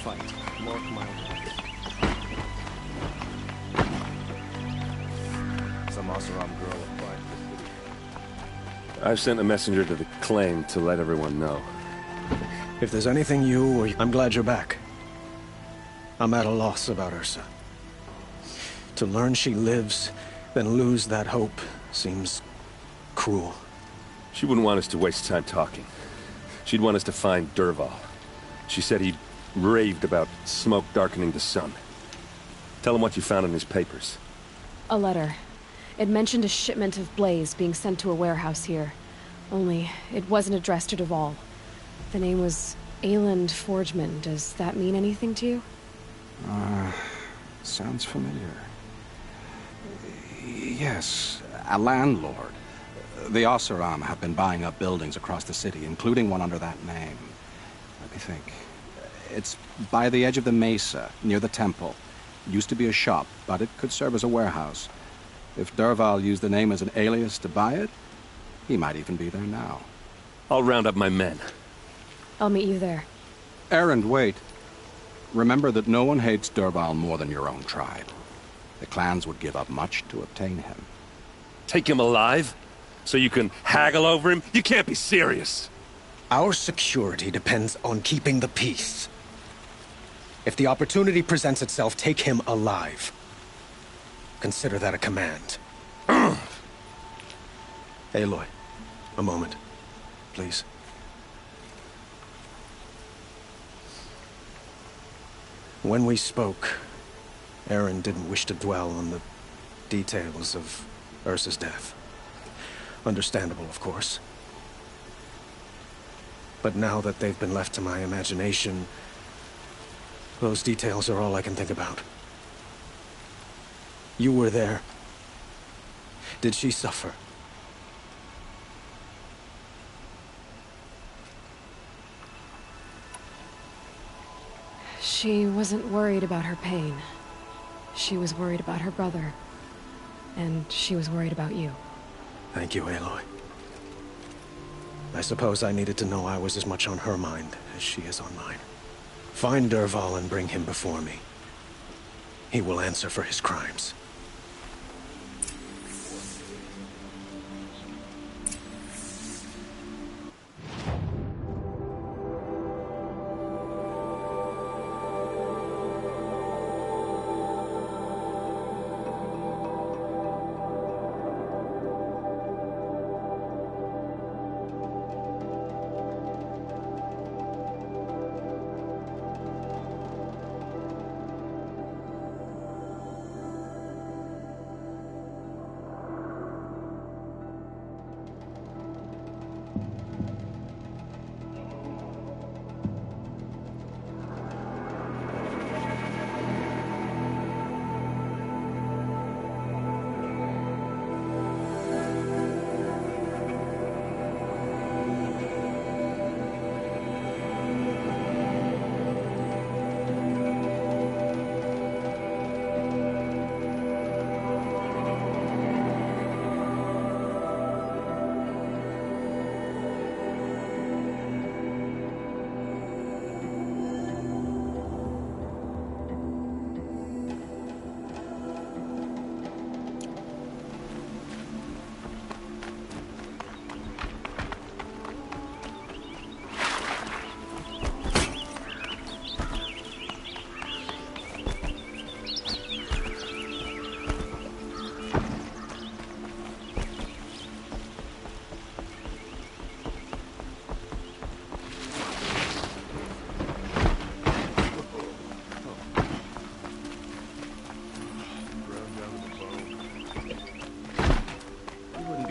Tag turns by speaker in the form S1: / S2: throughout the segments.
S1: fight. Mark my words. Some Oseram girl applied to the city.
S2: I've sent a messenger to the claim to let everyone know.
S1: If there's anything I'm glad you're back. I'm at a loss about Ursa. To learn she lives, then lose that hope, seems cruel.
S2: She wouldn't want us to waste time talking. She'd want us to find Dervahl. She said he'd raved about smoke darkening the sun. Tell him what you found in his papers.
S3: A letter. It mentioned a shipment of blaze being sent to a warehouse here. Only, it wasn't addressed to Dervahl. The name was Ayland Forgeman. Does that mean anything to you?
S4: Sounds familiar. Yes, a landlord. The Oseram have been buying up buildings across the city, including one under that name. Let me think. It's by the edge of the mesa, near the temple. Used to be a shop, but it could serve as a warehouse. If Dervahl used the name as an alias to buy it, he might even be there now.
S2: I'll round up my men.
S3: I'll meet you there.
S4: Erend, wait. Remember that no one hates Dervahl more than your own tribe. The clans would give up much to obtain him.
S2: Take him alive? So you can haggle over him? You can't be serious.
S1: Our security depends on keeping the peace. If the opportunity presents itself, take him alive. Consider that a command. Aloy, a moment, please. When we spoke, Erend didn't wish to dwell on the details of Ursa's death. Understandable, of course. But now that they've been left to my imagination, those details are all I can think about. You were there. Did she suffer?
S3: She wasn't worried about her pain. She was worried about her brother. And she was worried about you.
S1: Thank you, Aloy. I suppose I needed to know I was as much on her mind as she is on mine. Find Dervahl and bring him before me. He will answer for his crimes.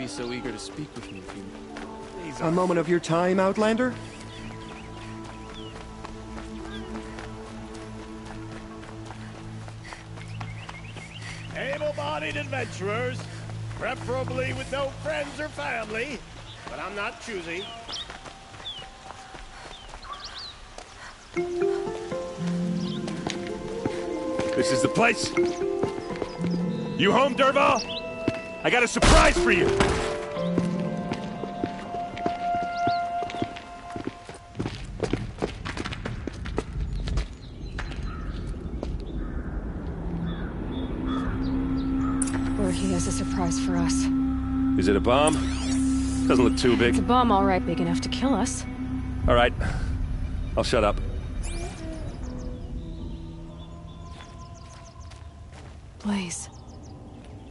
S5: So eager to speak with me if you...
S6: A moment of your time, Outlander?
S7: Able-bodied adventurers, preferably with no friends or family, but I'm not choosy.
S2: This is the place. You home, Dervahl? I got a surprise for you!
S3: he has a surprise for us.
S2: Is it a bomb? Doesn't look too big.
S3: It's a bomb, all right, big enough to kill us.
S2: All right. I'll shut up.
S3: Blaze.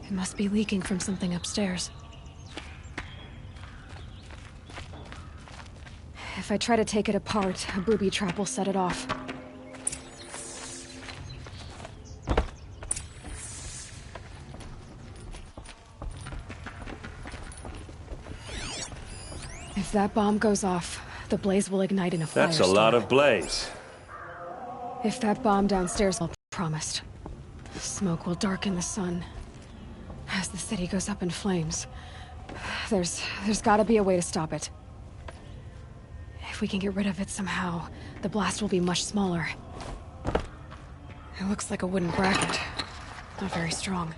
S3: It must be leaking from something upstairs. If I try to take it apart, a booby trap will set it off. If that bomb goes off, the blaze will ignite in a firestorm.
S2: That's a lot of blaze.
S3: If that bomb downstairs, I'll promised. Smoke will darken the sun. As the city goes up in flames. There's gotta be a way to stop it. If we can get rid of it somehow, the blast will be much smaller. It looks like a wooden bracket. Not very strong.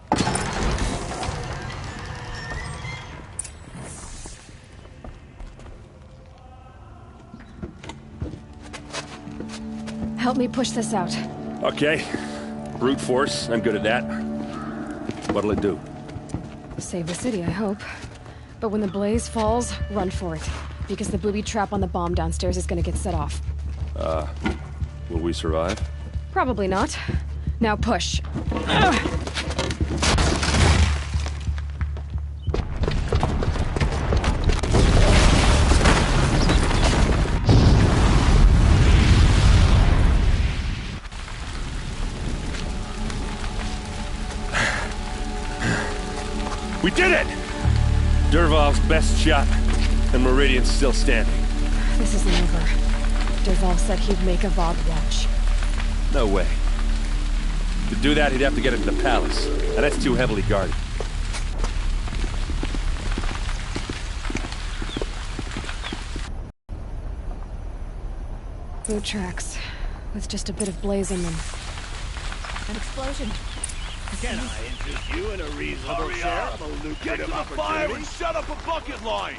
S3: Help me push this out.
S2: Okay. Brute force, I'm good at that. What'll it do?
S3: Save the city, I hope. But when the blaze falls, run for it. Because the booby trap on the bomb downstairs is gonna get set off.
S2: Will we survive?
S3: Probably not. Now push.
S2: We did it! Dervahl's best shot, and Meridian's still standing.
S3: This isn't over. Dervahl said he'd make Avad watch.
S2: No way. To do that, he'd have to get into the palace, and that's too heavily guarded.
S3: Boot tracks, with just a bit of blaze in them.
S8: An explosion.
S7: Can I interest you in a reasonable share of a lucrative opportunity?
S6: Shut up a bucket line!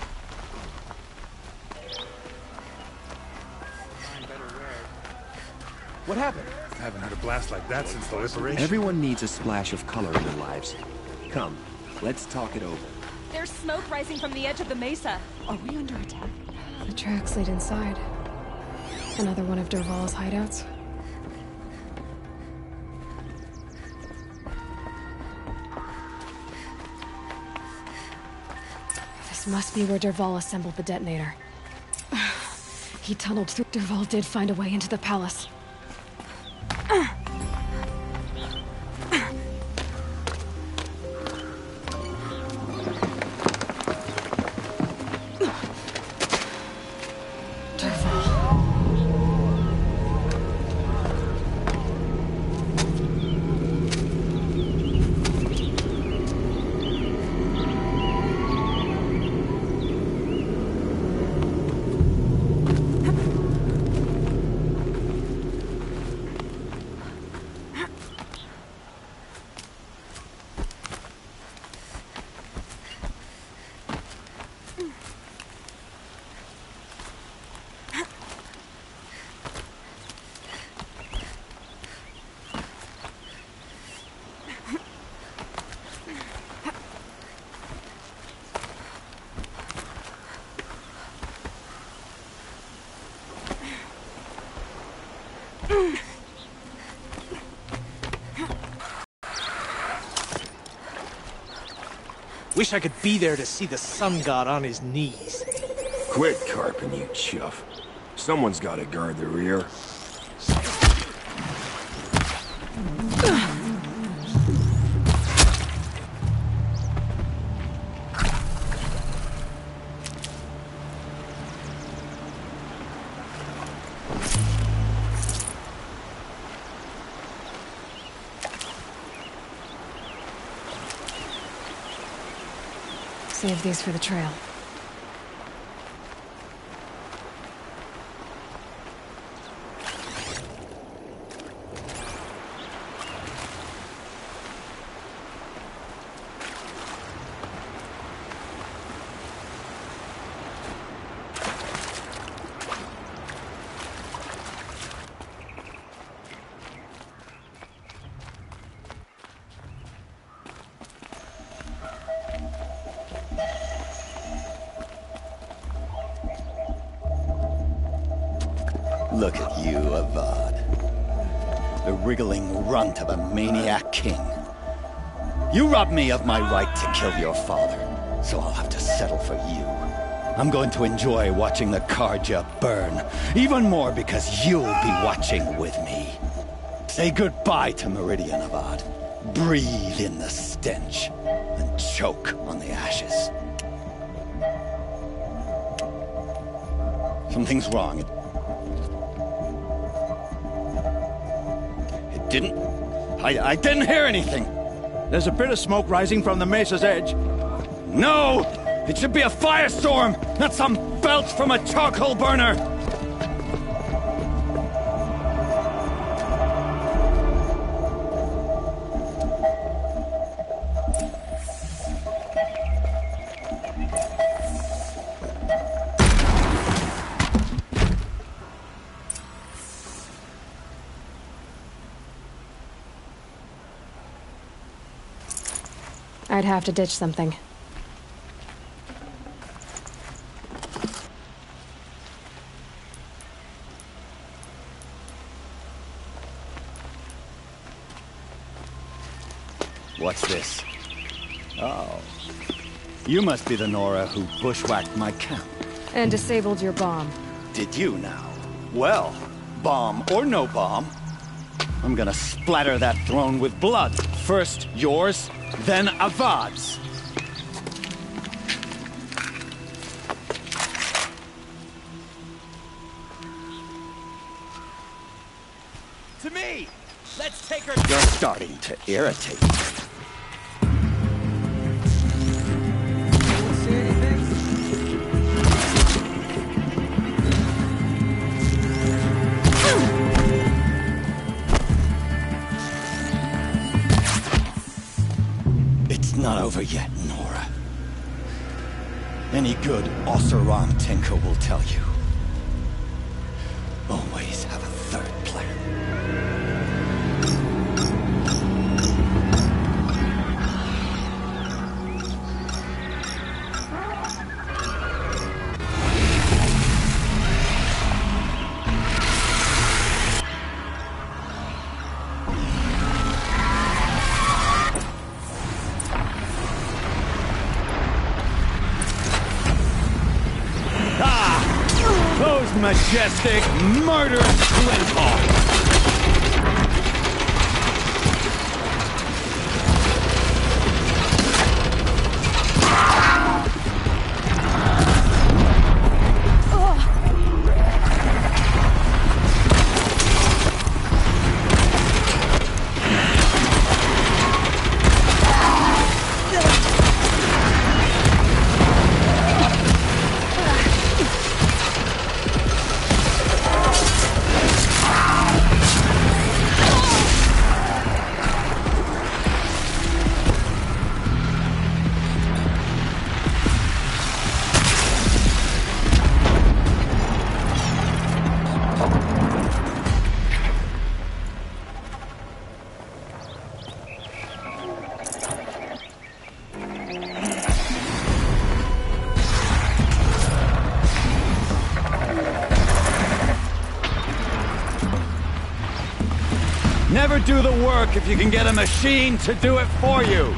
S5: What happened?
S9: I haven't had a blast like that since the liberation.
S10: Everyone needs a splash of color in their lives. Come, let's talk it over.
S8: There's smoke rising from the edge of the mesa. Are we under attack?
S3: The tracks lead inside. Another one of Dervahl's hideouts. This must be where Dervahl assembled the detonator. He tunneled through. Dervahl did find a way into the palace.
S11: Wish I could be there to see the sun god on his knees.
S6: Quit carping, you chuff. Someone's gotta guard the rear.
S3: Save these for the trail.
S12: Look at you, Avad. The wriggling runt of a maniac king. You robbed me of my right to kill your father, so I'll have to settle for you. I'm going to enjoy watching the Carja burn, even more because you'll be watching with me. Say goodbye to Meridian, Avad. Breathe in the stench, and choke on the ashes. Something's wrong. It didn't... I didn't hear anything.
S13: There's a bit of smoke rising from the mesa's edge.
S12: No! It should be a firestorm, not some belch from a charcoal burner!
S3: I'd have to ditch something.
S12: What's this? Oh. You must be the Nora who bushwhacked my camp.
S3: And disabled your bomb.
S12: Did you now? Well, bomb or no bomb, I'm gonna splatter that throne with blood. First yours, then Avad's.
S13: To me! Let's take her...
S12: You're starting to irritate me. It's not over yet, Nora. Any good Oseram tinker will tell you. Always have a third plan.
S13: Majestic, murderous Flinthawk! Never do the work if you can get a machine to do it for you!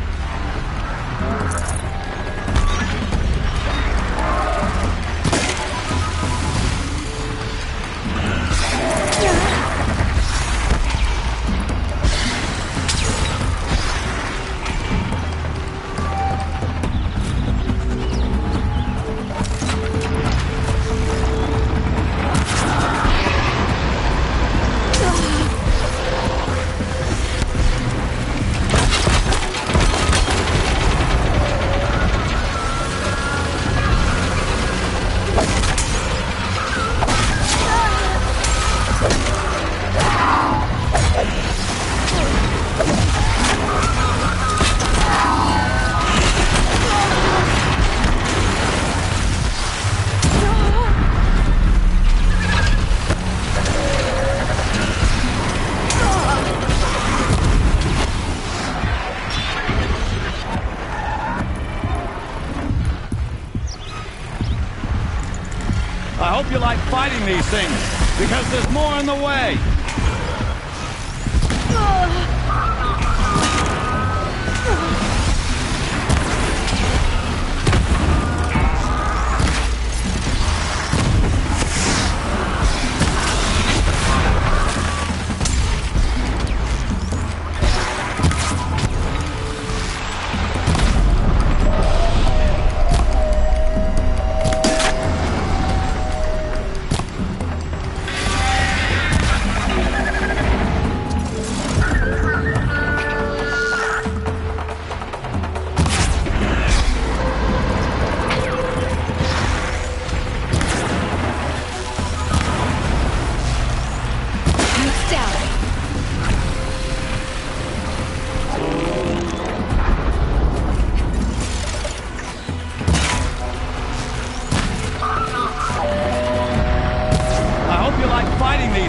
S13: hope you like fighting these things, because there's more in the way.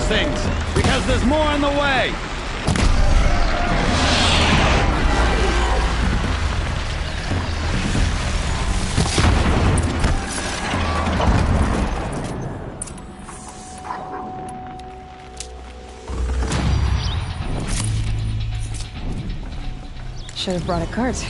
S13: Things, because there's more in the way.
S3: Should have brought a cart.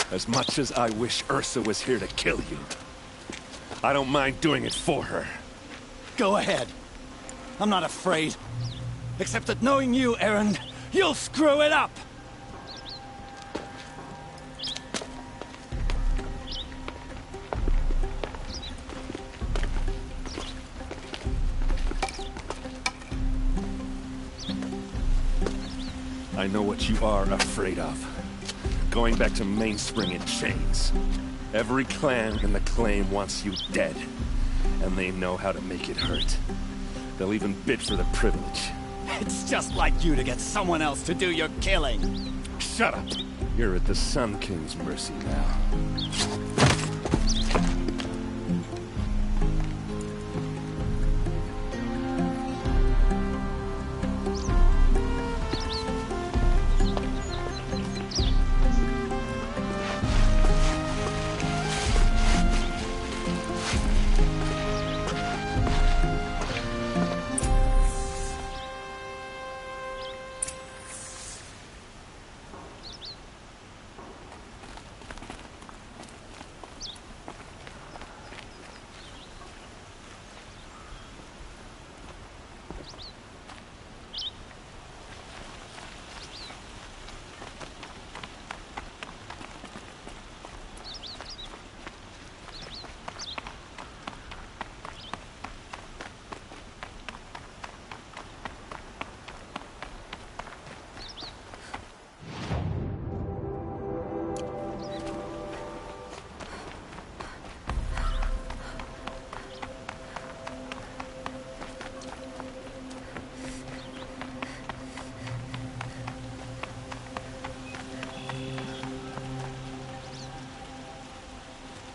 S2: As much as I wish Ursa was here to kill you, I don't mind doing it for her.
S12: Go ahead. I'm not afraid. Except that knowing you, Erend, you'll screw it up!
S2: I know what you are afraid of. Going back to Mainspring in chains. Every clan in the Claim wants you dead. And they know how to make it hurt. They'll even bid for the privilege.
S12: It's just like you to get someone else to do your killing.
S2: Shut up! You're at the Sun King's mercy now.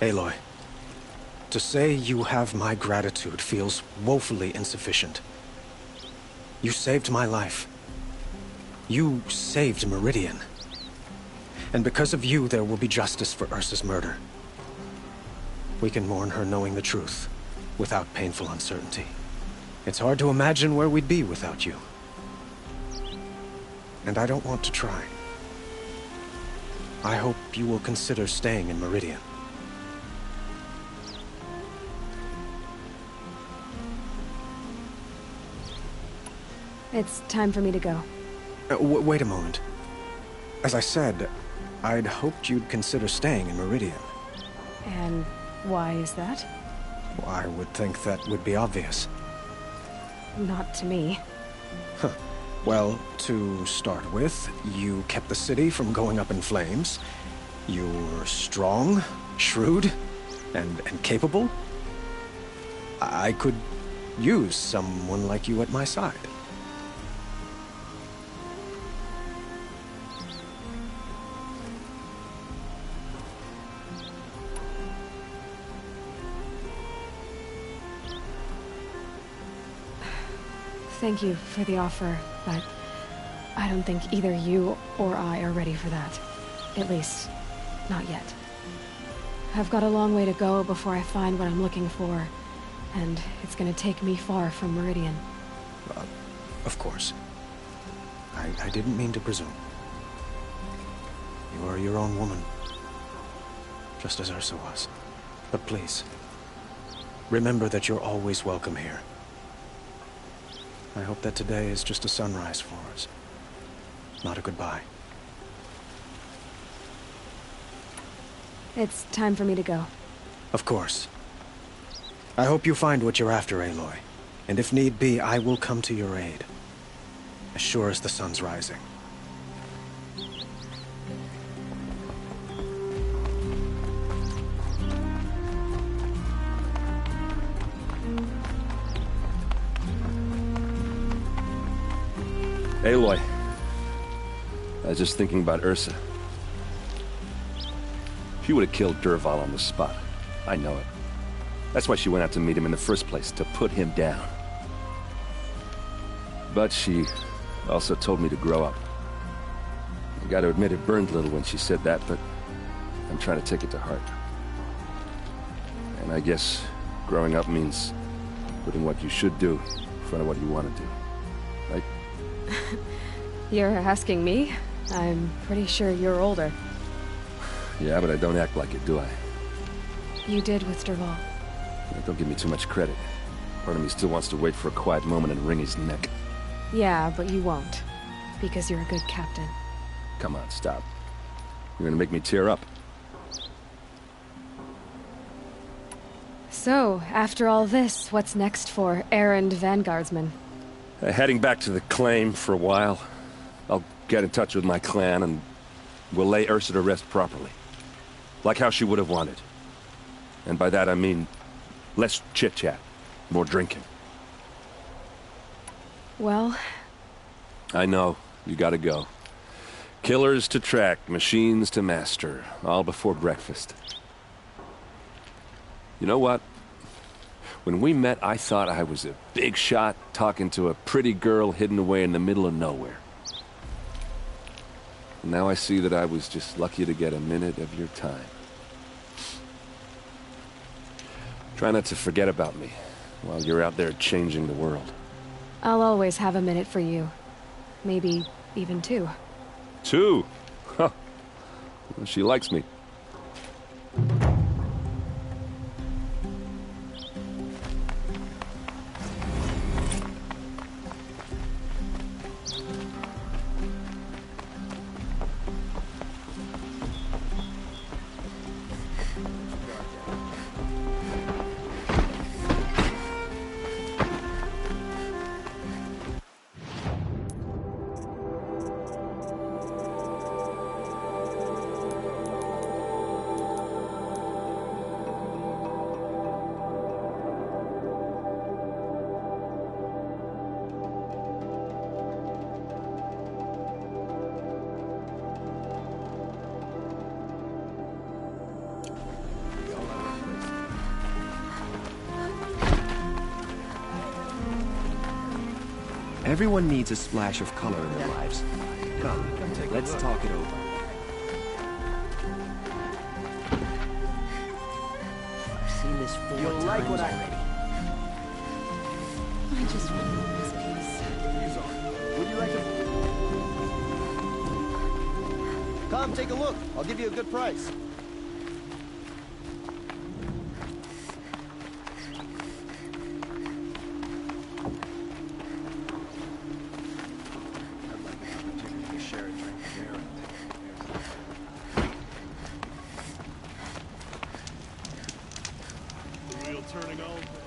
S1: Aloy, to say you have my gratitude feels woefully insufficient. You saved my life. You saved Meridian. And because of you, there will be justice for Ursa's murder. We can mourn her knowing the truth, without painful uncertainty. It's hard to imagine where we'd be without you. And I don't want to try. I hope you will consider staying in Meridian.
S3: It's time for me to go.
S1: Wait a moment. As I said, I'd hoped you'd consider staying in Meridian.
S3: And why is that?
S1: Well, I would think that would be obvious.
S3: Not to me.
S1: Huh. Well, to start with, you kept the city from going up in flames. You're strong, shrewd, and capable. I could use someone like you at my side.
S3: Thank you for the offer, but I don't think either you or I are ready for that. At least, not yet. I've got a long way to go before I find what I'm looking for, and it's gonna take me far from Meridian.
S1: Of course. I didn't mean to presume. You are your own woman, just as Ursa was. But please, remember that you're always welcome here. I hope that today is just a sunrise for us, not a goodbye.
S3: It's time for me to go.
S1: Of course. I hope you find what you're after, Aloy. And if need be, I will come to your aid. As sure as the sun's rising.
S2: Aloy. I was just thinking about Ursa. She would have killed Dervahl on the spot. I know it. That's why she went out to meet him in the first place, to put him down. But she also told me to grow up. I gotta admit it burned a little when she said that, but I'm trying to take it to heart. And I guess growing up means putting what you should do in front of what you want to do. Right?
S3: You're asking me? I'm pretty sure you're older.
S2: Yeah, but I don't act like it, do I?
S3: You did with Dervahl.
S2: Don't give me too much credit. Part of me still wants to wait for a quiet moment and wring his neck.
S3: Yeah, but you won't. Because you're a good captain.
S2: Come on, stop. You're gonna make me tear up.
S3: So, after all this, what's next for errand vanguardsman?
S2: Heading back to the claim for a while. I'll get in touch with my clan and we'll lay Ursa to rest properly. Like how she would have wanted. And by that I mean less chit-chat, more drinking.
S3: Well...
S2: I know, you gotta go. Killers to track, machines to master, all before breakfast. You know what? When we met, I thought I was a big shot talking to a pretty girl hidden away in the middle of nowhere. And now I see that I was just lucky to get a minute of your time. Try not to forget about me while you're out there changing the world.
S3: I'll always have a minute for you. Maybe even two.
S2: Two? Huh. Well, she likes me.
S10: Everyone needs a splash of color in their lives. Come, let's talk it over.
S14: I've seen this 4
S15: You'll
S14: times
S15: like what
S14: already.
S8: I just want this piece.
S15: Would you like to... Come, take a look. I'll give you a good price.
S9: wheel turning all day.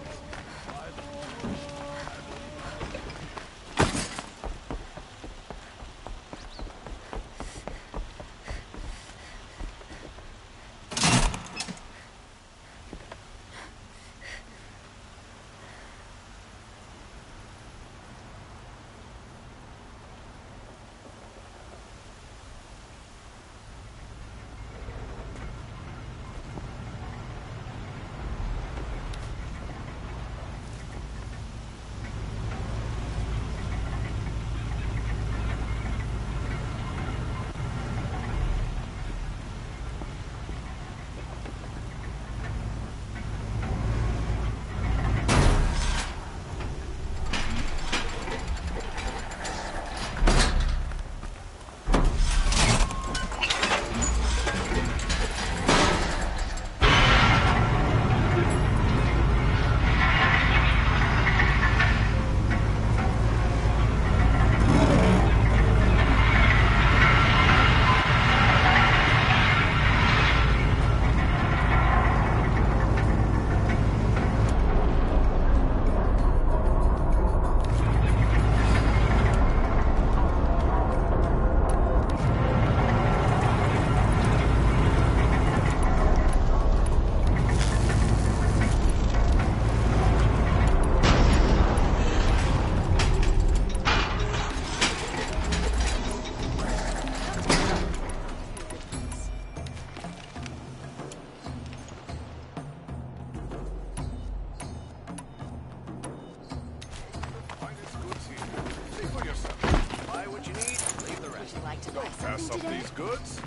S16: Pass up these goods?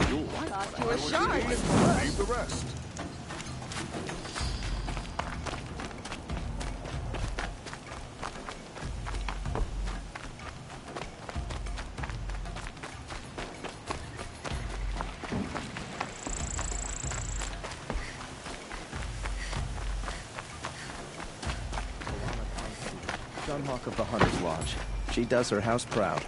S16: You'll
S8: Cost you a shot.
S16: leave the rest.
S10: Gunhawk of the Hunter's Lodge. She does her house proud.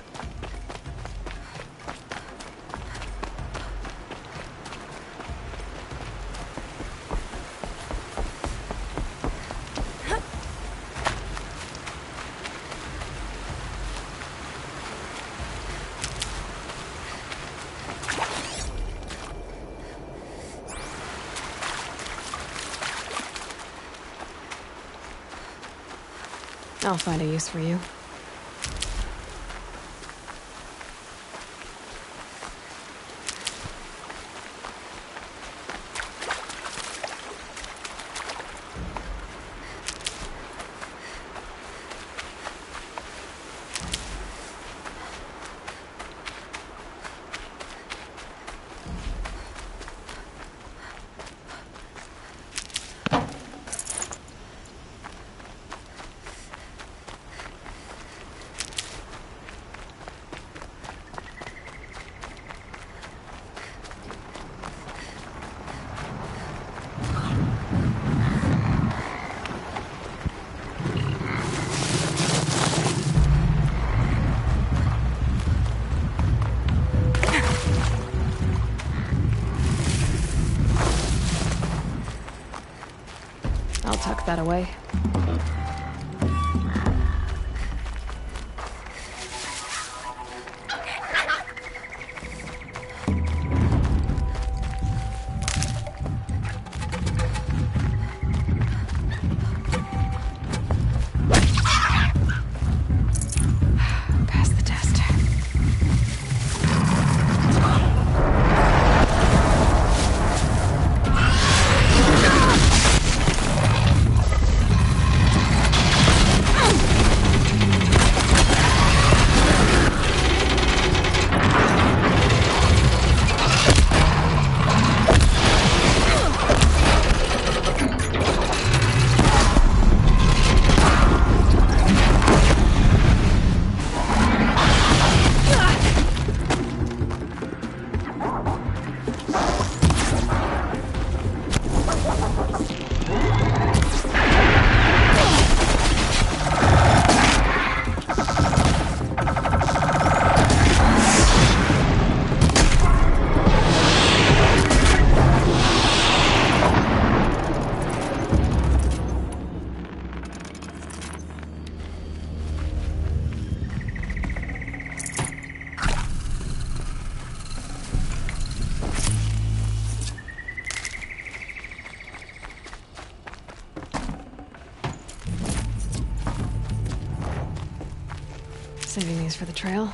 S3: I'll find a use for you. I'll tuck that away. Pass the test. Saving these for the trail.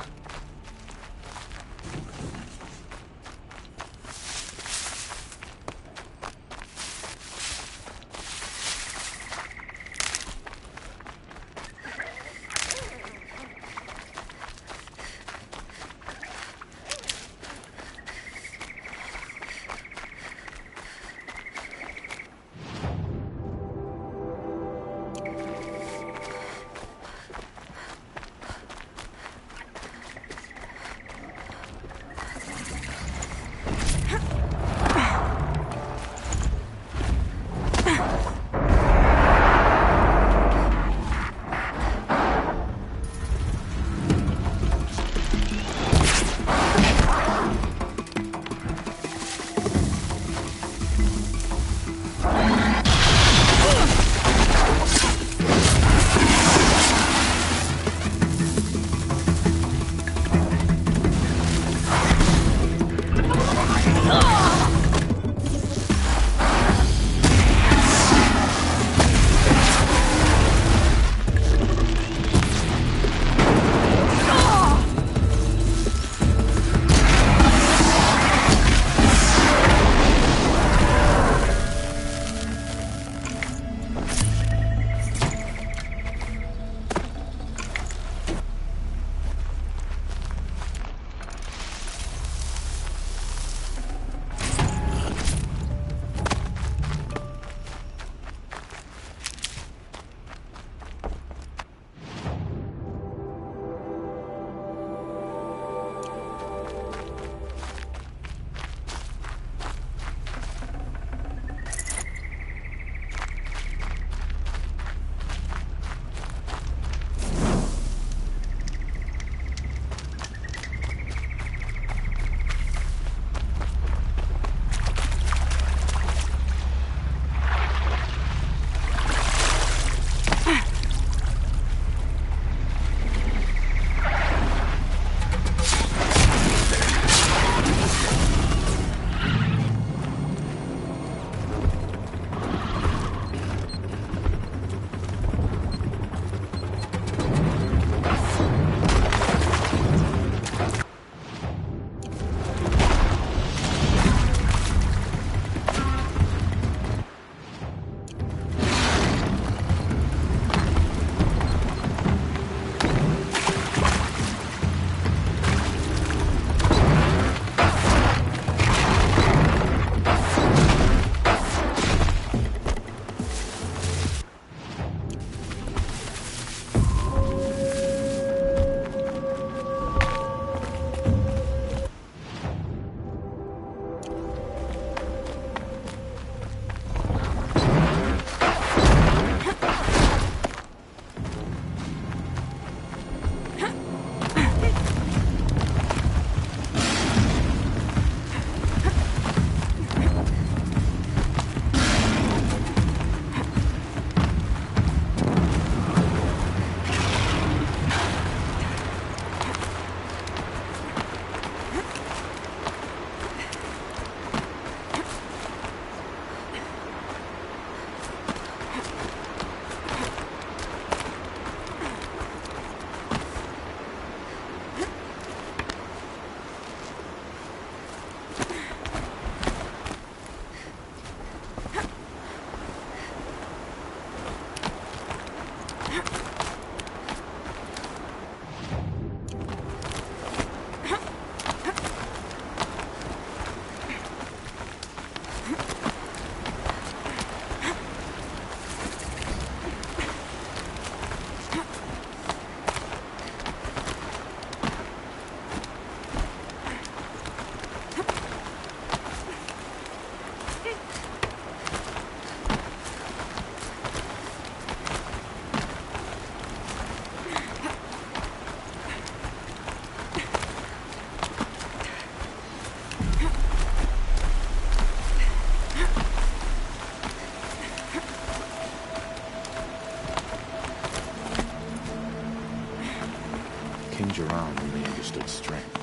S16: King Jiran really understood strength.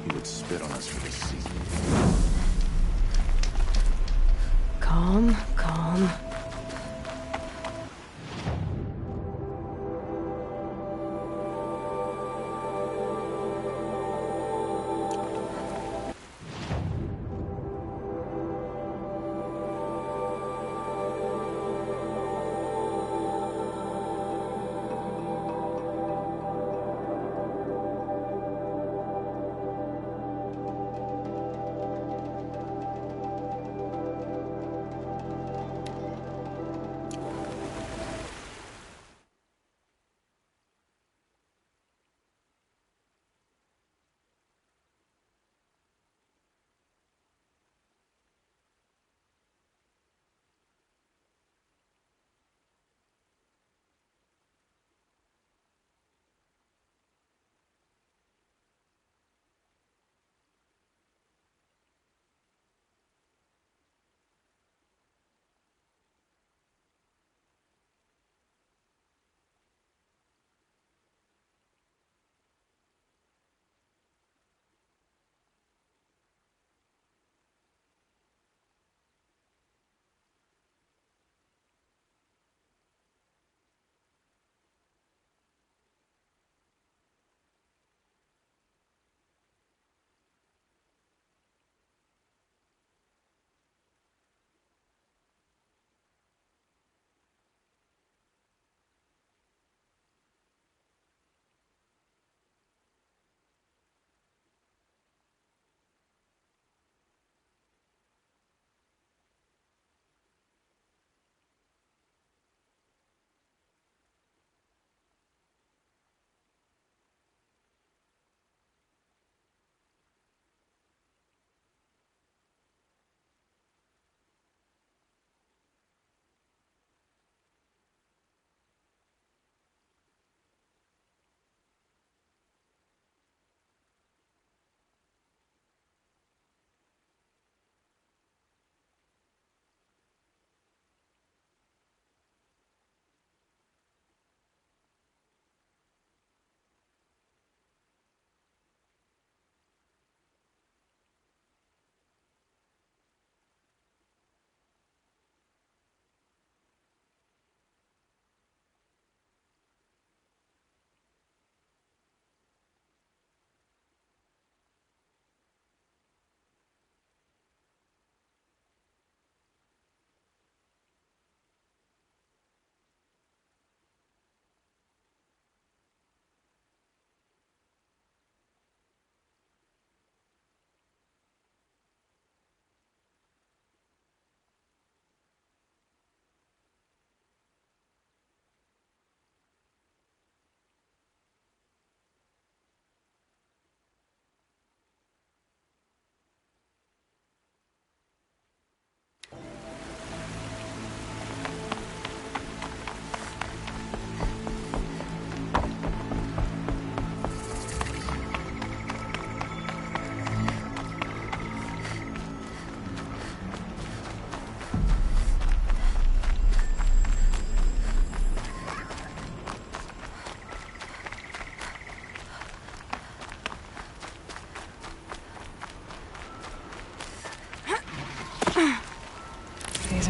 S16: He would spit on us for this season.
S3: Calm, calm.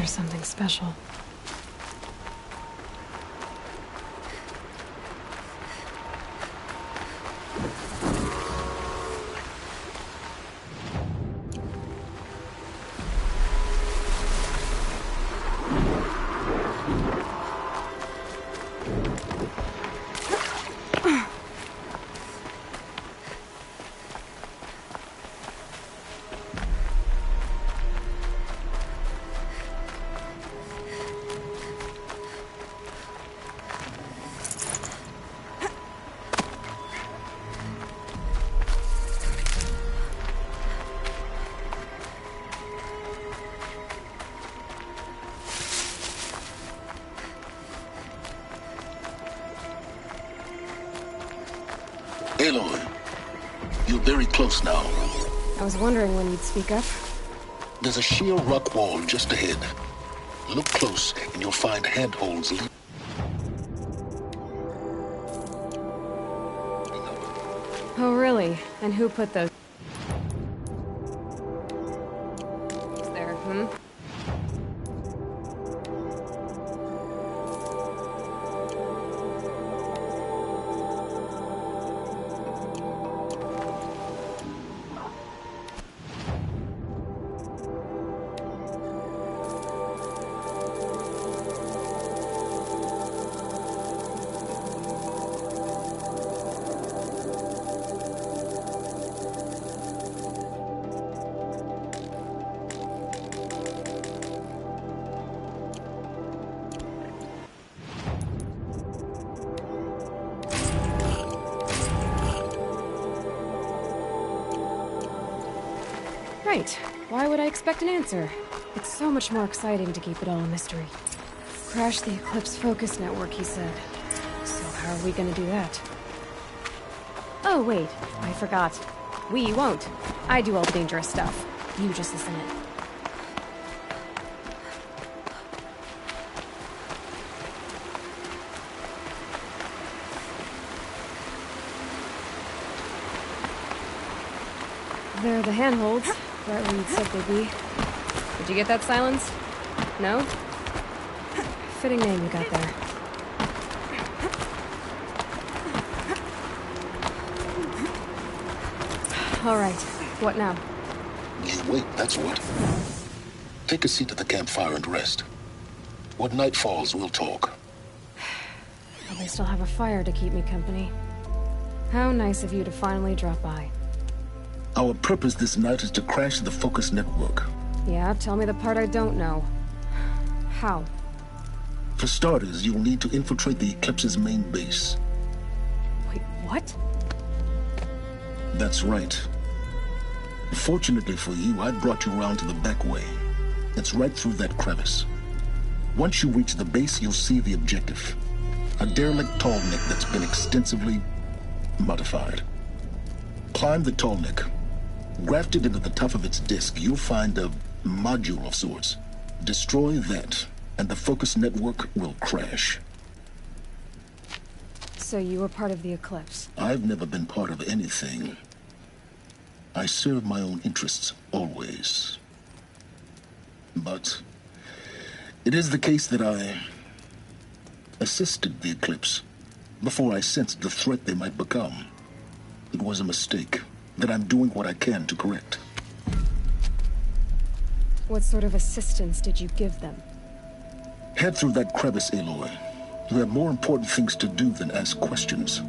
S3: there's something special.
S17: Aloy, you're very close now.
S3: I was wondering when you'd speak up.
S17: There's a sheer rock wall just ahead. Look close and you'll find handholds leading.
S3: Oh, really? And who put those there, Right. Why would I expect an answer? It's so much more exciting to keep it all a mystery. Crash the Eclipse Focus Network, he said. So how are we gonna do that? Oh, wait. I forgot. We won't. I do all the dangerous stuff. You just listen in. They're the handholds. Right where you'd said they'd be. Did you get that, Silence? No? Fitting name you got there. All right. What now?
S17: You wait, that's what. Take a seat at the campfire and rest. When night falls, we'll talk.
S3: Well, they still have a fire to keep me company. How nice of you to finally drop by.
S17: Our purpose this night is to crash the Focus Network.
S3: Yeah, tell me the part I don't know. How?
S17: For starters, you'll need to infiltrate the Eclipse's main base.
S3: Wait, what?
S17: That's right. Fortunately for you, I brought you around to the back way. It's right through that crevice. Once you reach the base, you'll see the objective. A derelict tall neck that's been extensively modified. Climb the tall neck. Grafted into the top of its disk, you'll find a module of sorts. Destroy that, and the Focus Network will crash.
S3: So you were part of the Eclipse?
S17: I've never been part of anything. I serve my own interests, always. But it is the case that I assisted the Eclipse before I sensed the threat they might become. It was a mistake that I'm doing what I can to correct.
S3: What sort of assistance did you give them?
S17: Head through that crevice, Aloy. You have more important things to do than ask questions.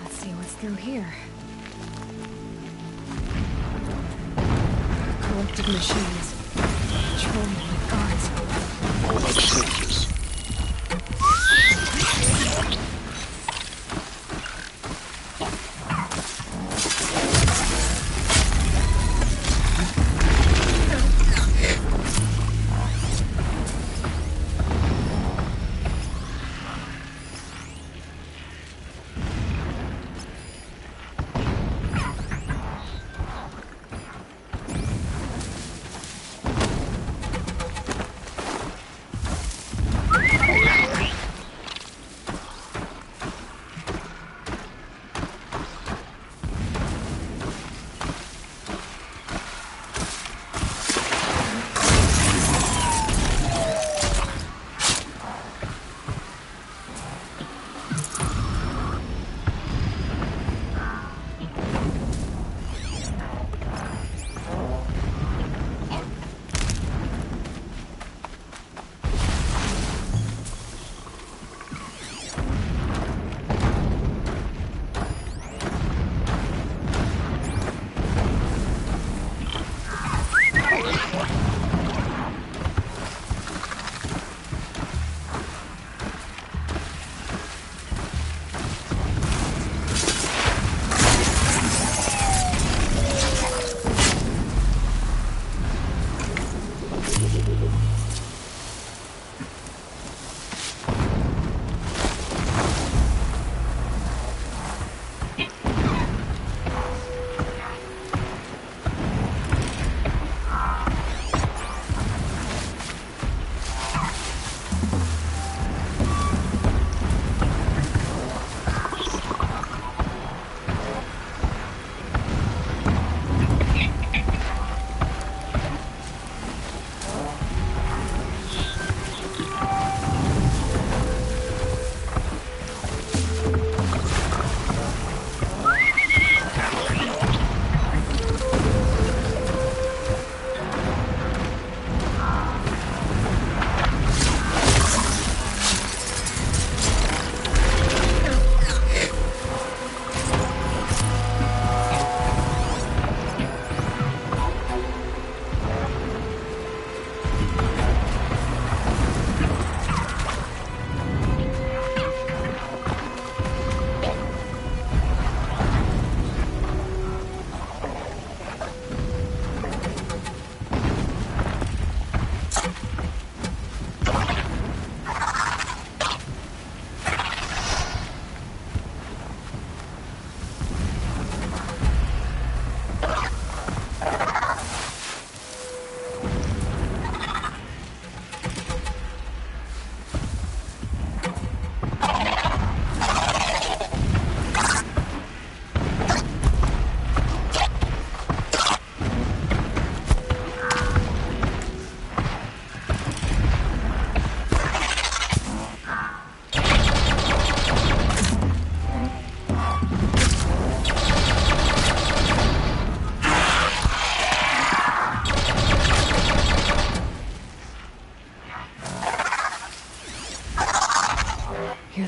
S3: Let's see what's through here. Corrupted machines. Controlled by guards.
S17: All like soldiers.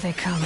S3: they come.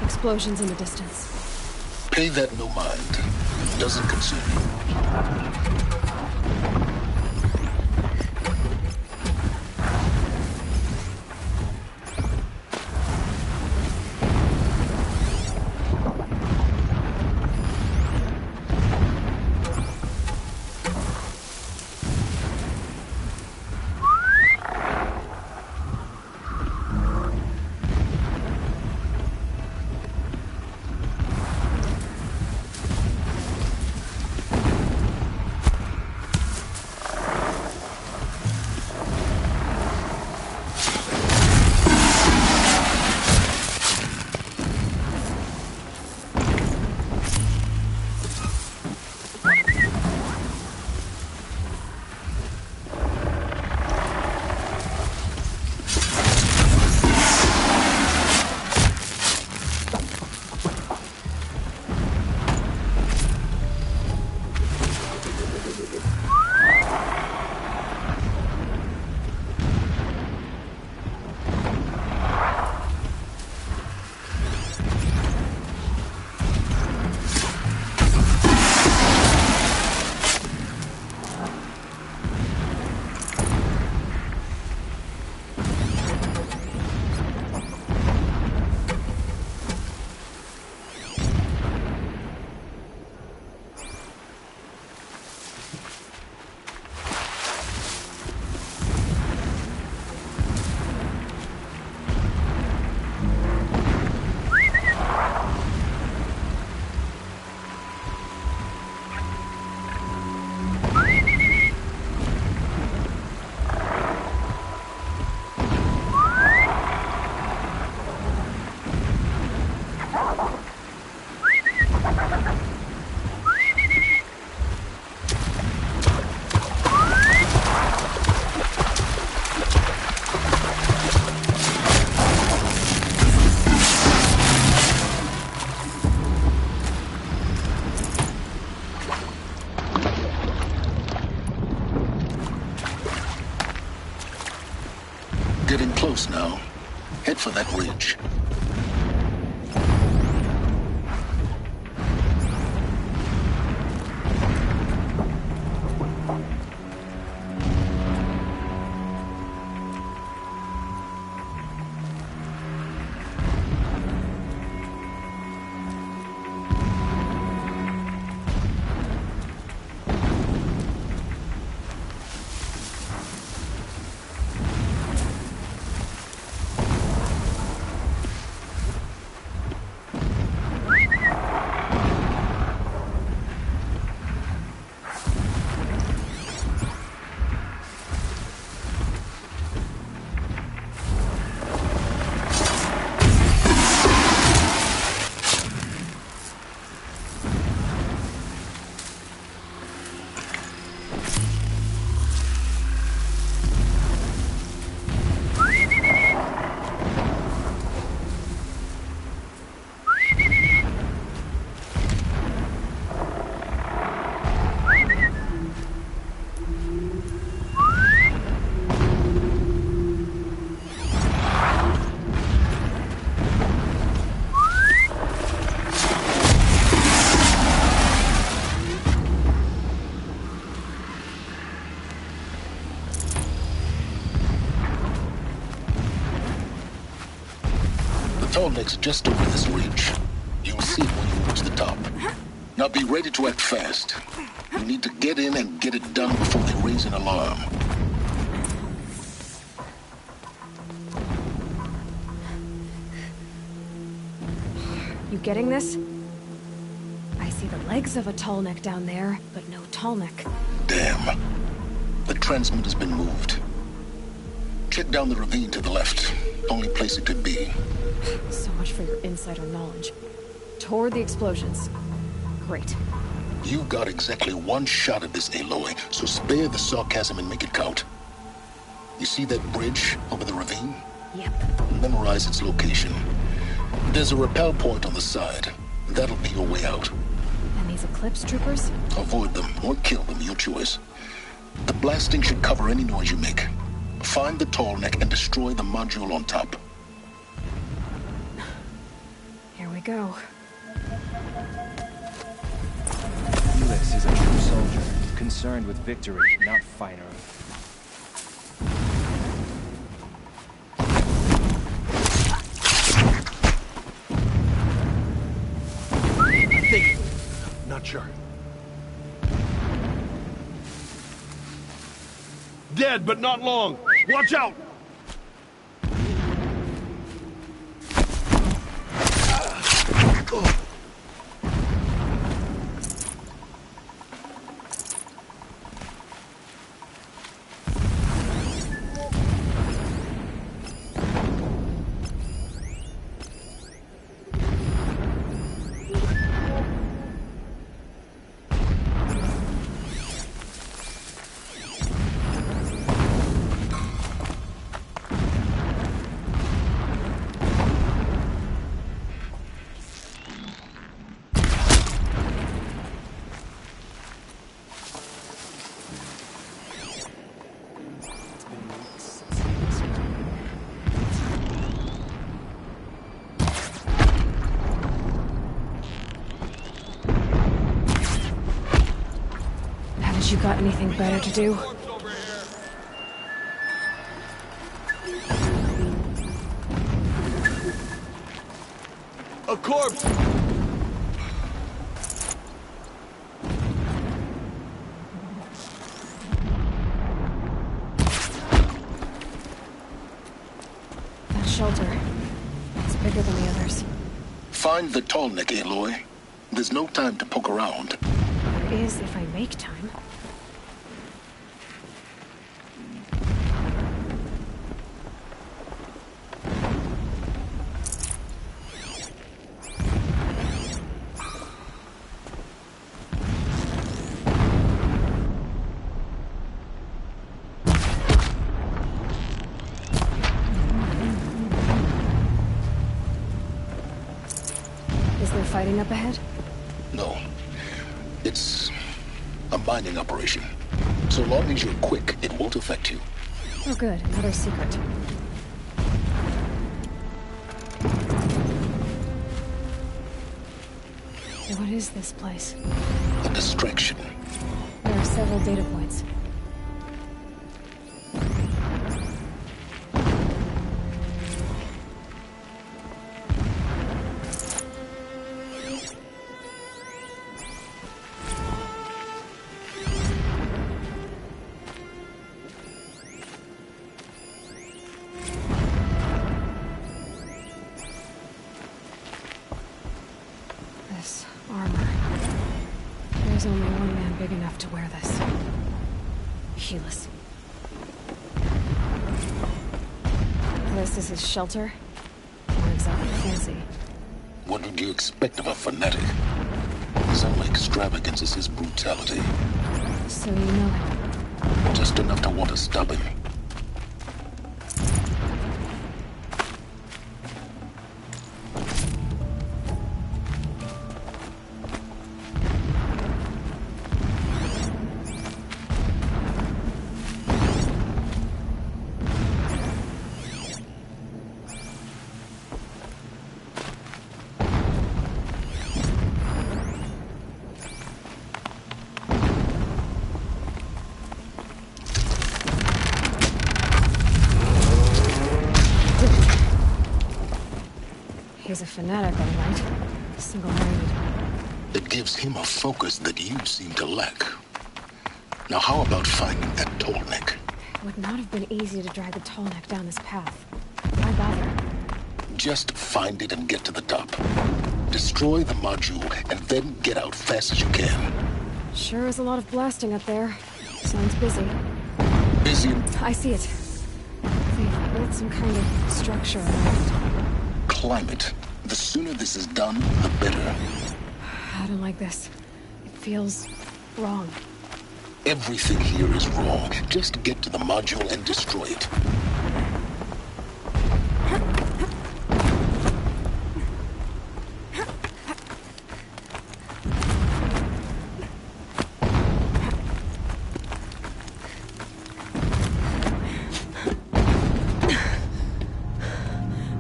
S3: Explosions in the distance.
S17: Pay that no mind. Doesn't concern you. Getting close now. Head for that ridge. Tallneck's just over this ridge. You'll see it when you reach the top. Now be ready to act fast. You need to get in and get it done before they raise an alarm.
S3: You getting this? I see the legs of a Tallneck down there, but no Tallneck.
S17: Damn. The transmitter's been moved. Check down the ravine to the left. Only place it could be.
S3: So much for your insider knowledge. Toward the explosions. Great.
S17: You got exactly one shot at this, Aloy, so spare the sarcasm and make it count. You see that bridge over the ravine?
S3: Yep.
S17: Memorize its location. There's a rappel point on the side. That'll be your way out.
S3: And these Eclipse troopers?
S17: Avoid them or kill them, your choice. The blasting should cover any noise you make. Find the tall neck and destroy the module on top.
S3: Here we go.
S10: Ulyss is a true soldier, concerned with victory, not fighter.
S9: Not sure. Dead, but not long. Watch out!
S3: You got anything better to do?
S9: A corpse!
S3: That shelter. It's bigger than the others.
S17: Find the tall neck, Aloy. There's no time to poke around.
S3: There is if I make time. Fighting up ahead?
S17: No. It's a mining operation. So long as you're quick, it won't affect you.
S3: Oh good, another secret. What is this place?
S17: A distraction.
S3: There are several data points. There's only one man big enough to wear this. Helis. This is his shelter? Not exactly fancy.
S17: What would you expect of a fanatic? His only extravagance is his brutality.
S3: So you know him?
S17: Just enough to want to stop him.
S3: He's a fanatic, all right. Single-minded.
S17: It gives him a focus that you seem to lack. Now how about finding that tall neck?
S3: It would not have been easy to drag the tall neck down this path. Why bother?
S17: Just find it and get to the top. Destroy the module and then get out fast as you can.
S3: Sure is a lot of blasting up there. Sounds busy.
S17: busy.
S3: I see it. They've built some kind of structure around.
S17: Climb it. The sooner this is done, the better.
S3: I don't like this. It feels wrong.
S17: Everything here is wrong. Just get to the module and destroy it.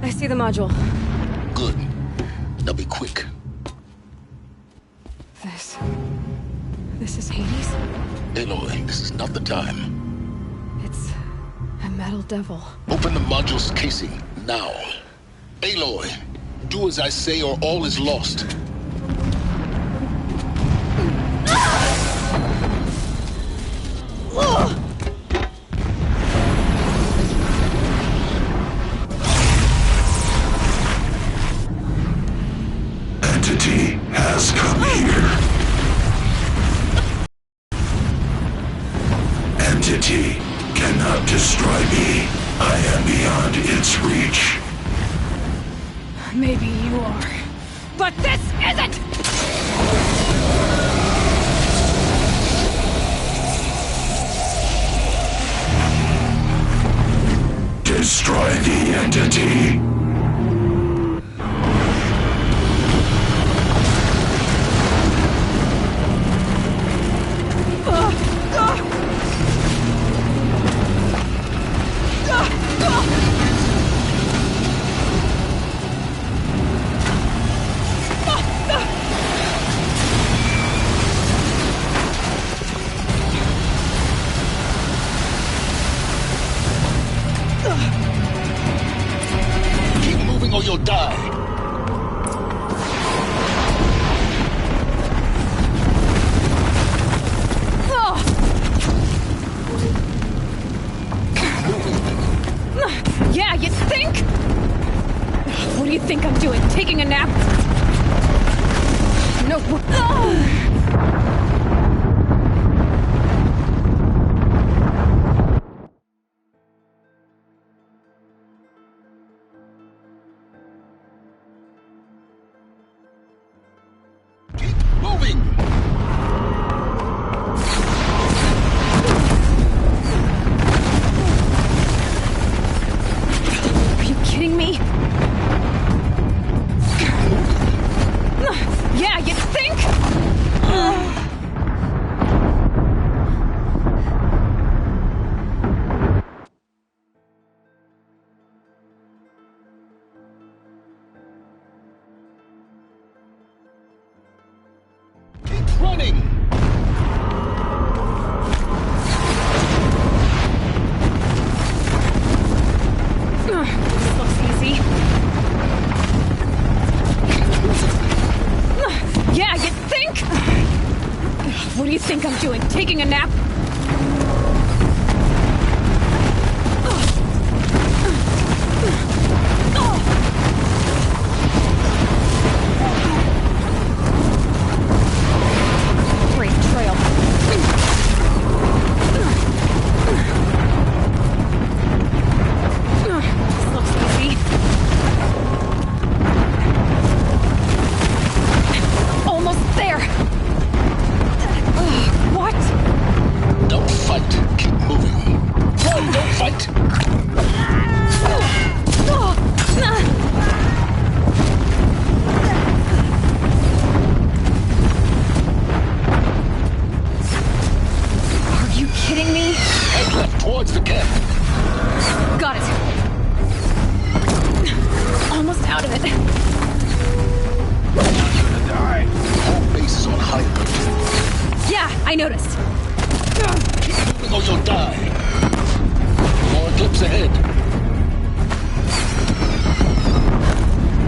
S3: I see the module.
S17: Good. Now be quick.
S3: This is Hades?
S17: Aloy, this is not the time.
S3: It's a metal devil.
S17: Open the module's casing, now. Aloy, do as I say or all is lost.
S18: Entity has come here. Entity cannot destroy me. I am beyond its reach.
S3: Maybe you are, but this isn't!
S18: Destroy the entity.
S17: Keep moving or you'll die.
S3: Yeah, you think? What do you think I'm doing? Taking a nap? No.
S17: Moving!
S3: Are you kidding me? Yeah, you think?
S17: Keep running!
S3: This looks easy. Yeah, you think? What do you think I'm doing? Taking a nap? Great trail. This looks easy. Almost there. What?
S17: Don't fight. Keep moving. Run, don't fight!
S3: Are you kidding me?
S17: Head left towards the camp.
S3: Got it. Almost out of it.
S17: You're gonna die. Home base is on high alert.
S3: Yeah, I noticed.
S17: Keep moving or you'll die. More eclipse ahead.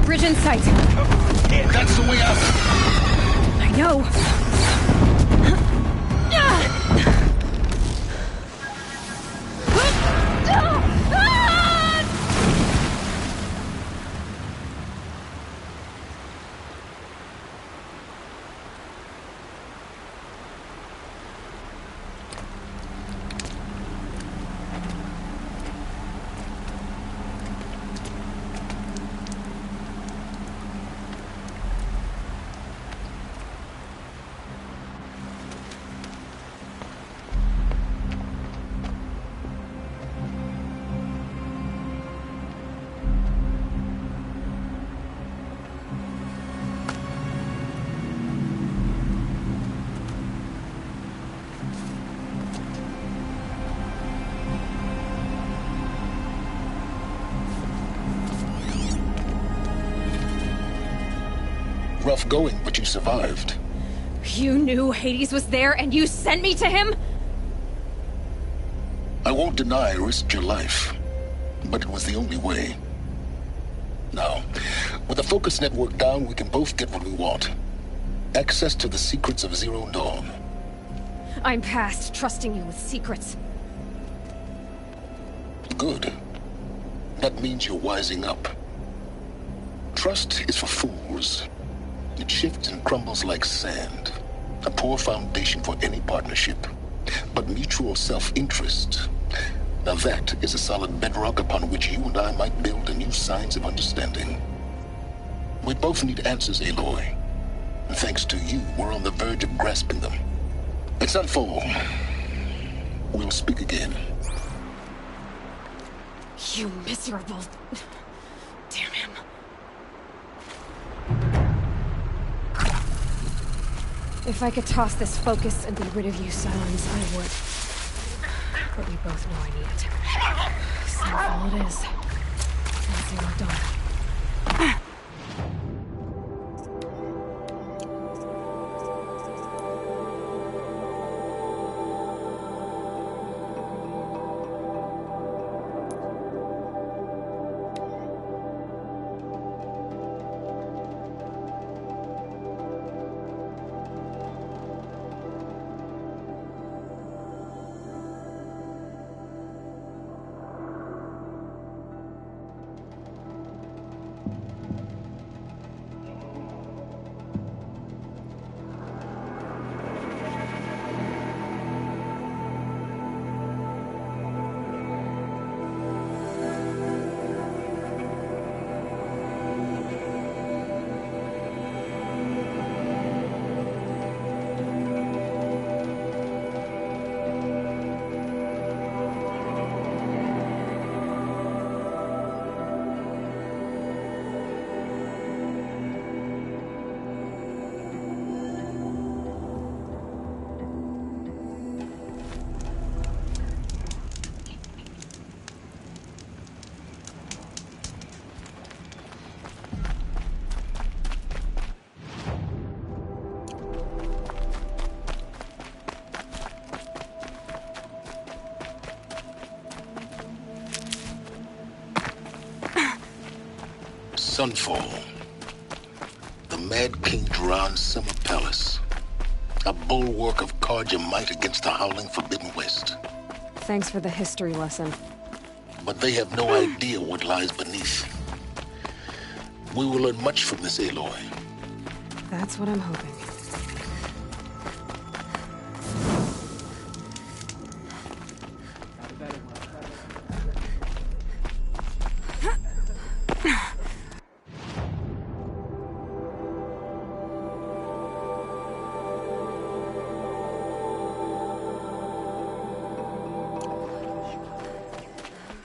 S3: Bridge in sight.
S17: That's the way out.
S3: I know.
S17: rough going, but you survived.
S3: You knew Hades was there and you sent me to him?
S17: I won't deny I risked your life, but it was the only way. Now, with the Focus Network down, we can both get what we want. Access to the secrets of Zero Dawn.
S3: I'm past trusting you with secrets.
S17: Good. That means you're wising up. Trust is for fools. It shifts and crumbles like sand. A poor foundation for any partnership. But mutual self-interest, now that is a solid bedrock upon which you and I might build a new science of understanding. We both need answers, Aloy. And thanks to you, we're on the verge of grasping them. At Sunfall, we'll speak again.
S3: You miserable... Damn him. If I could toss this focus and be rid of you, Silence, I would. But we both know I need it. Sunfall it is. And Zero Dawn.
S17: Sunfall. The Mad King Duran's summer palace. A bulwark of Carja might against the howling Forbidden West.
S3: Thanks for the history lesson.
S17: But they have no idea what lies beneath. We will learn much from this, Aloy.
S3: That's what I'm hoping.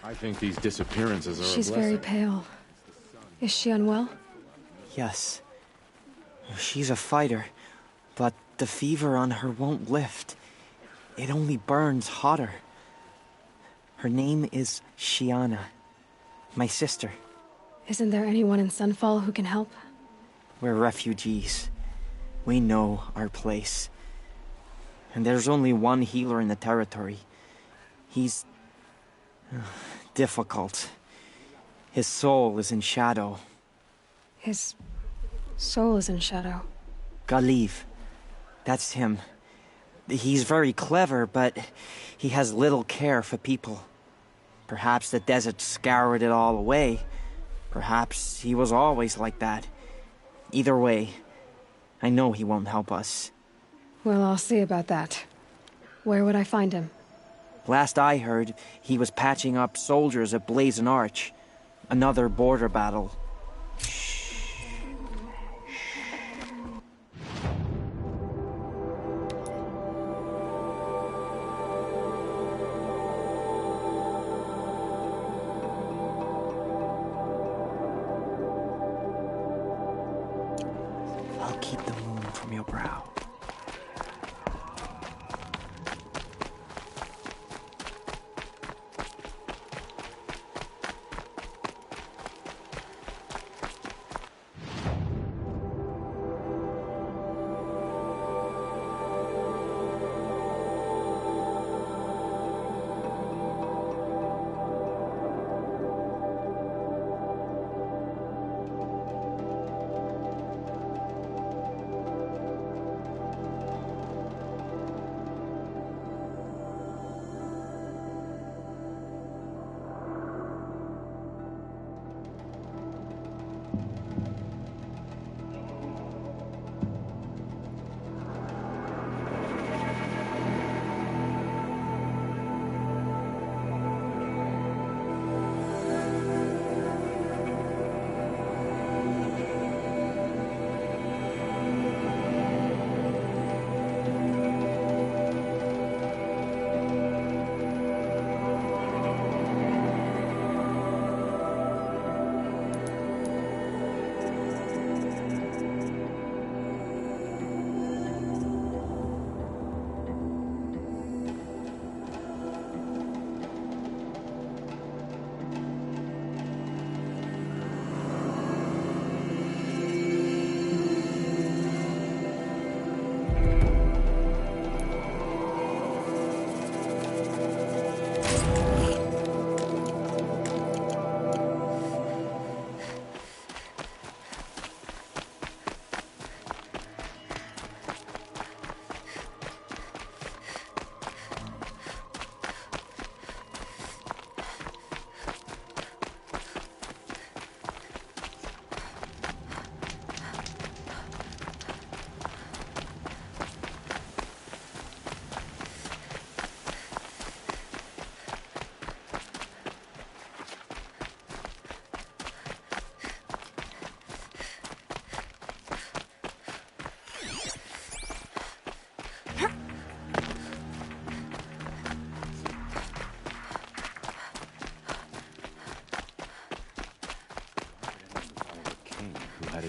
S16: I think these disappearances are
S3: She's
S16: a blessing.
S3: very pale. Is she unwell?
S19: Yes. She's a fighter, but the fever on her won't lift. It only burns hotter. Her name is Shiana, my sister.
S3: Isn't there anyone in Sunfall who can help?
S19: We're refugees. We know our place. And there's only one healer in the territory. He's... difficult. His soul is in shadow.
S3: His soul is in shadow.
S19: Galiv. That's him. He's very clever, but he has little care for people. Perhaps the desert scoured it all away. Perhaps he was always like that. Either way, I know he won't help us.
S3: Well, I'll see about that. Where would I find him?
S19: Last I heard, he was patching up soldiers at Blazon Arch. Another border battle. I'll keep the moon from your brow.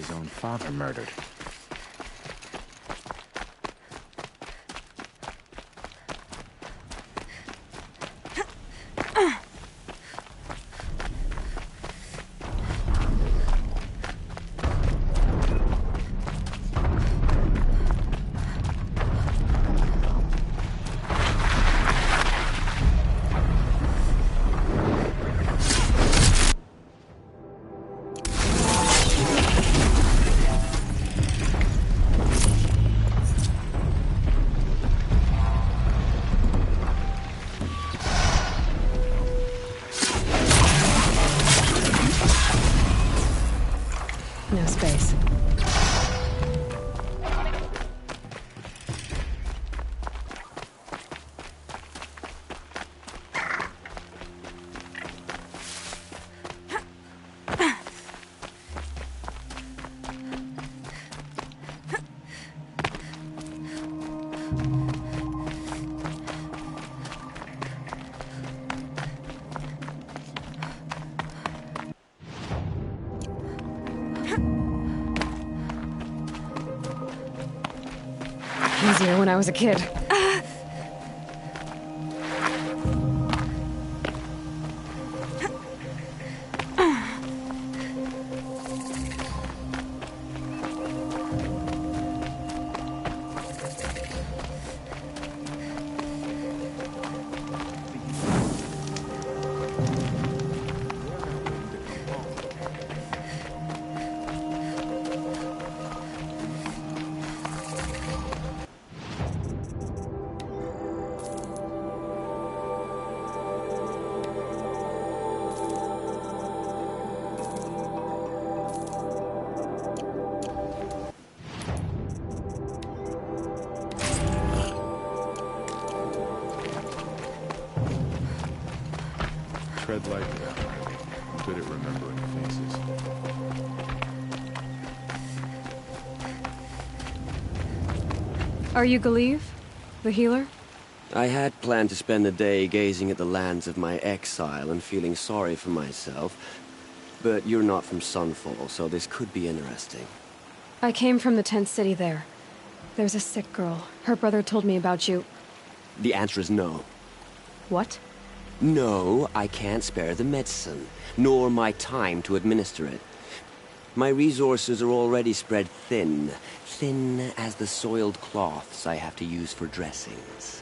S10: his own father murdered.
S3: No space. Easier when I was a kid.
S16: Tread lightly. I'm good at remembering faces.
S3: Are you Galeev? The healer?
S20: I had planned to spend the day gazing at the lands of my exile and feeling sorry for myself. But you're not from Sunfall, so this could be interesting.
S3: I came from the tent city there. There's a sick girl. Her brother told me about you.
S20: The answer is no.
S3: What?
S20: No, I can't spare the medicine, nor my time to administer it. My resources are already spread thin, thin as the soiled cloths I have to use for dressings.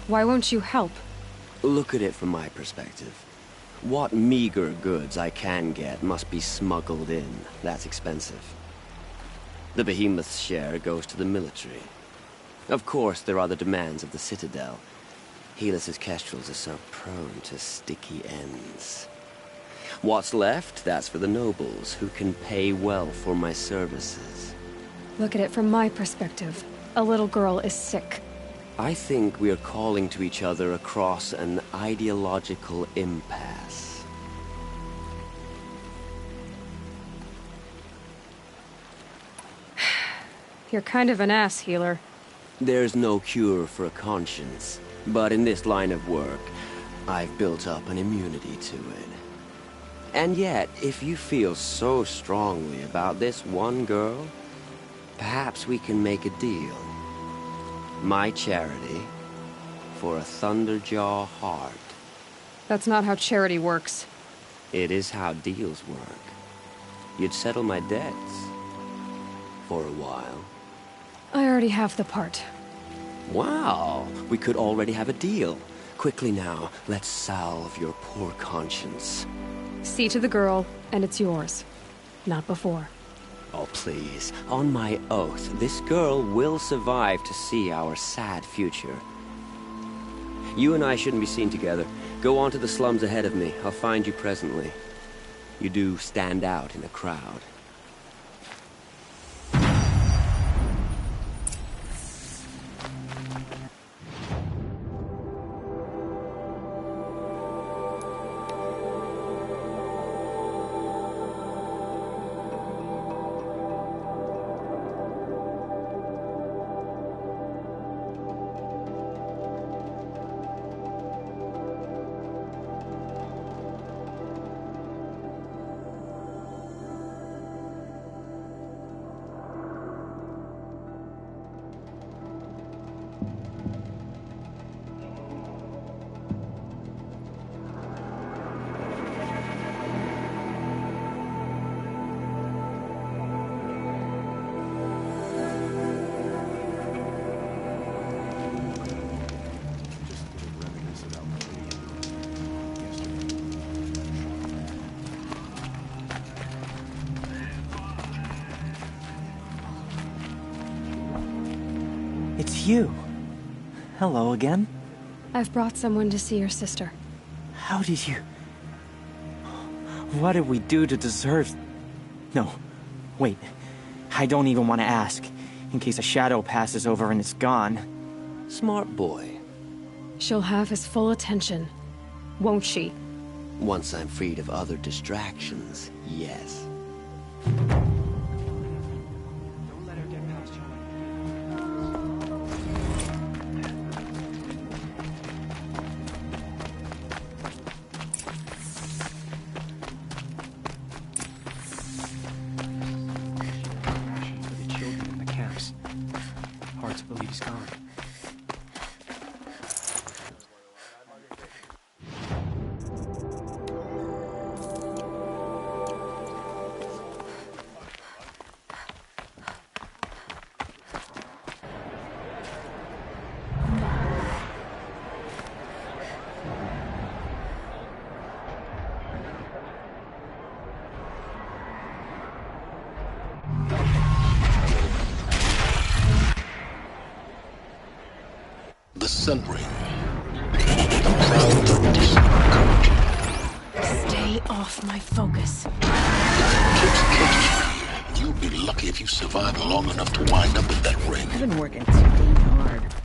S3: Why won't you help?
S20: Look at it from my perspective. What meager goods I can get must be smuggled in. That's expensive. The behemoth's share goes to the military. Of course, there are the demands of the Citadel. Helis's kestrels are so prone to sticky ends. What's left, that's for the nobles, who can pay well for my services.
S3: Look at it from my perspective. A little girl is sick.
S20: I think we are calling to each other across an ideological impasse.
S3: You're kind of an ass, healer.
S20: There's no cure for a conscience, but in this line of work, I've built up an immunity to it. And yet, if you feel so strongly about this one girl, perhaps we can make a deal. My charity for a Thunderjaw heart.
S3: That's not how charity works.
S20: It is how deals work. You'd settle my debts for a while.
S3: I already have the part.
S20: Wow, we could already have a deal. Quickly now, let's salve your poor conscience.
S3: See to the girl, and it's yours. Not before.
S20: Oh, please. On my oath, this girl will survive to see our sad future. You and I shouldn't be seen together. Go on to the slums ahead of me. I'll find you presently. You do stand out in a crowd.
S19: It's you. Hello again.
S3: I've brought someone to see your sister.
S19: How did you... What did we do to deserve... No, wait. I don't even want to ask, in case a shadow passes over and it's gone.
S20: Smart boy.
S3: She'll have his full attention, won't she?
S20: Once I'm freed of other distractions, yes.
S11: Hard to believe he's gone.
S17: The Sun Ring.
S3: Stay off my focus.
S17: You'll be lucky if you survive long enough to wind up in that ring.
S14: I've been working too damn hard.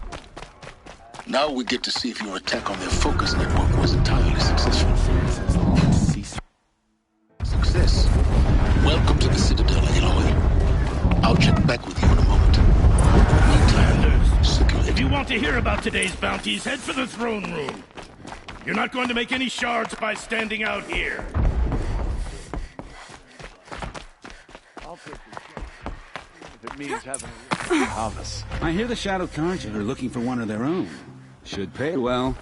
S17: Now we get to see if your attack on their focus network was entirely successful. Success. Welcome to the Citadel, Aloy. I'll check back with you in a moment.
S7: If you want to hear about today's bounties, head for the throne room. You're not going to make any shards by standing out here.
S16: If it means having a harvest.
S13: I hear the Shadow Carja are looking for one of their own. Should pay well.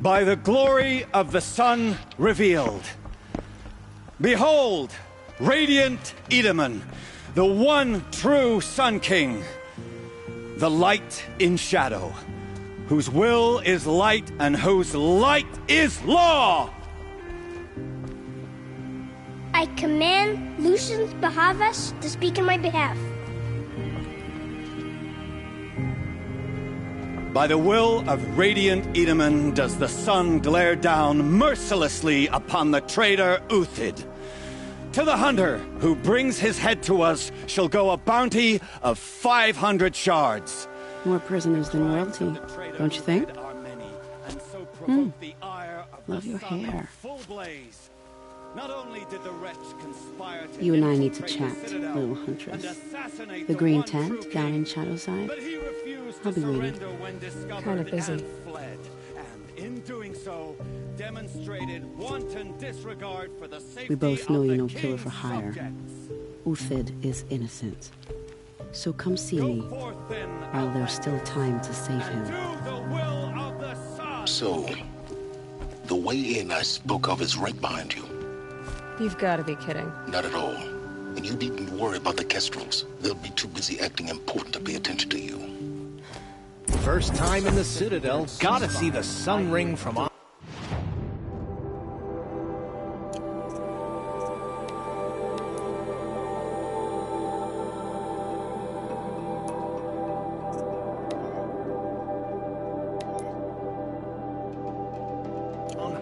S21: By the glory of the sun revealed. Behold, radiant Edaman, the one true Sun King. The light in shadow, whose will is light and whose light is law!
S22: I command Lucius Bahavas to speak in my behalf.
S21: By the will of radiant Edaman does the sun glare down mercilessly upon the traitor Uthid. To the hunter who brings his head to us shall go a bounty of 500 shards.
S14: More prisoners than royalty, don't you think? Love your hair. You and I need to chat, little huntress. The green tent down in Shadowside. I'll be waiting.
S3: Kind of busy.
S21: In doing so, demonstrated wanton disregard for the safety.
S14: We both know you're no killer for hire. Uthid is innocent. So come see me while there's still time to save him.
S17: So, the way in I spoke of is right behind you.
S3: You've got to be kidding.
S17: Not at all. And you needn't worry about the Kestrels. They'll be too busy acting important to pay attention to you.
S11: First time in the Citadel, gotta see the Sun Ring from on.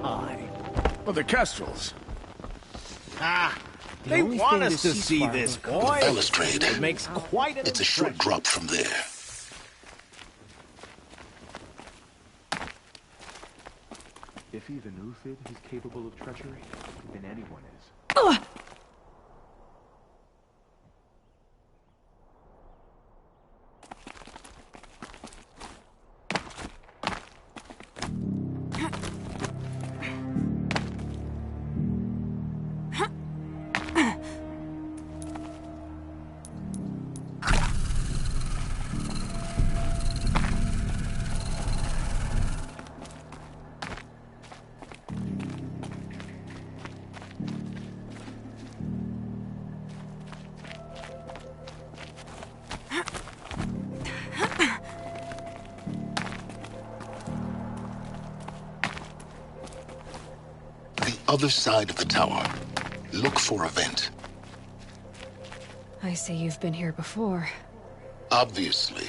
S11: High.
S9: Well, the Kestrels.
S11: They want us to see this, boy.
S17: The balustrade.
S11: It makes quite an
S17: It's a short drop from there.
S5: If even Uthid is capable of treachery, then anyone is.
S17: Other side of the tower. Look for a vent.
S3: I see you've been here before.
S17: Obviously.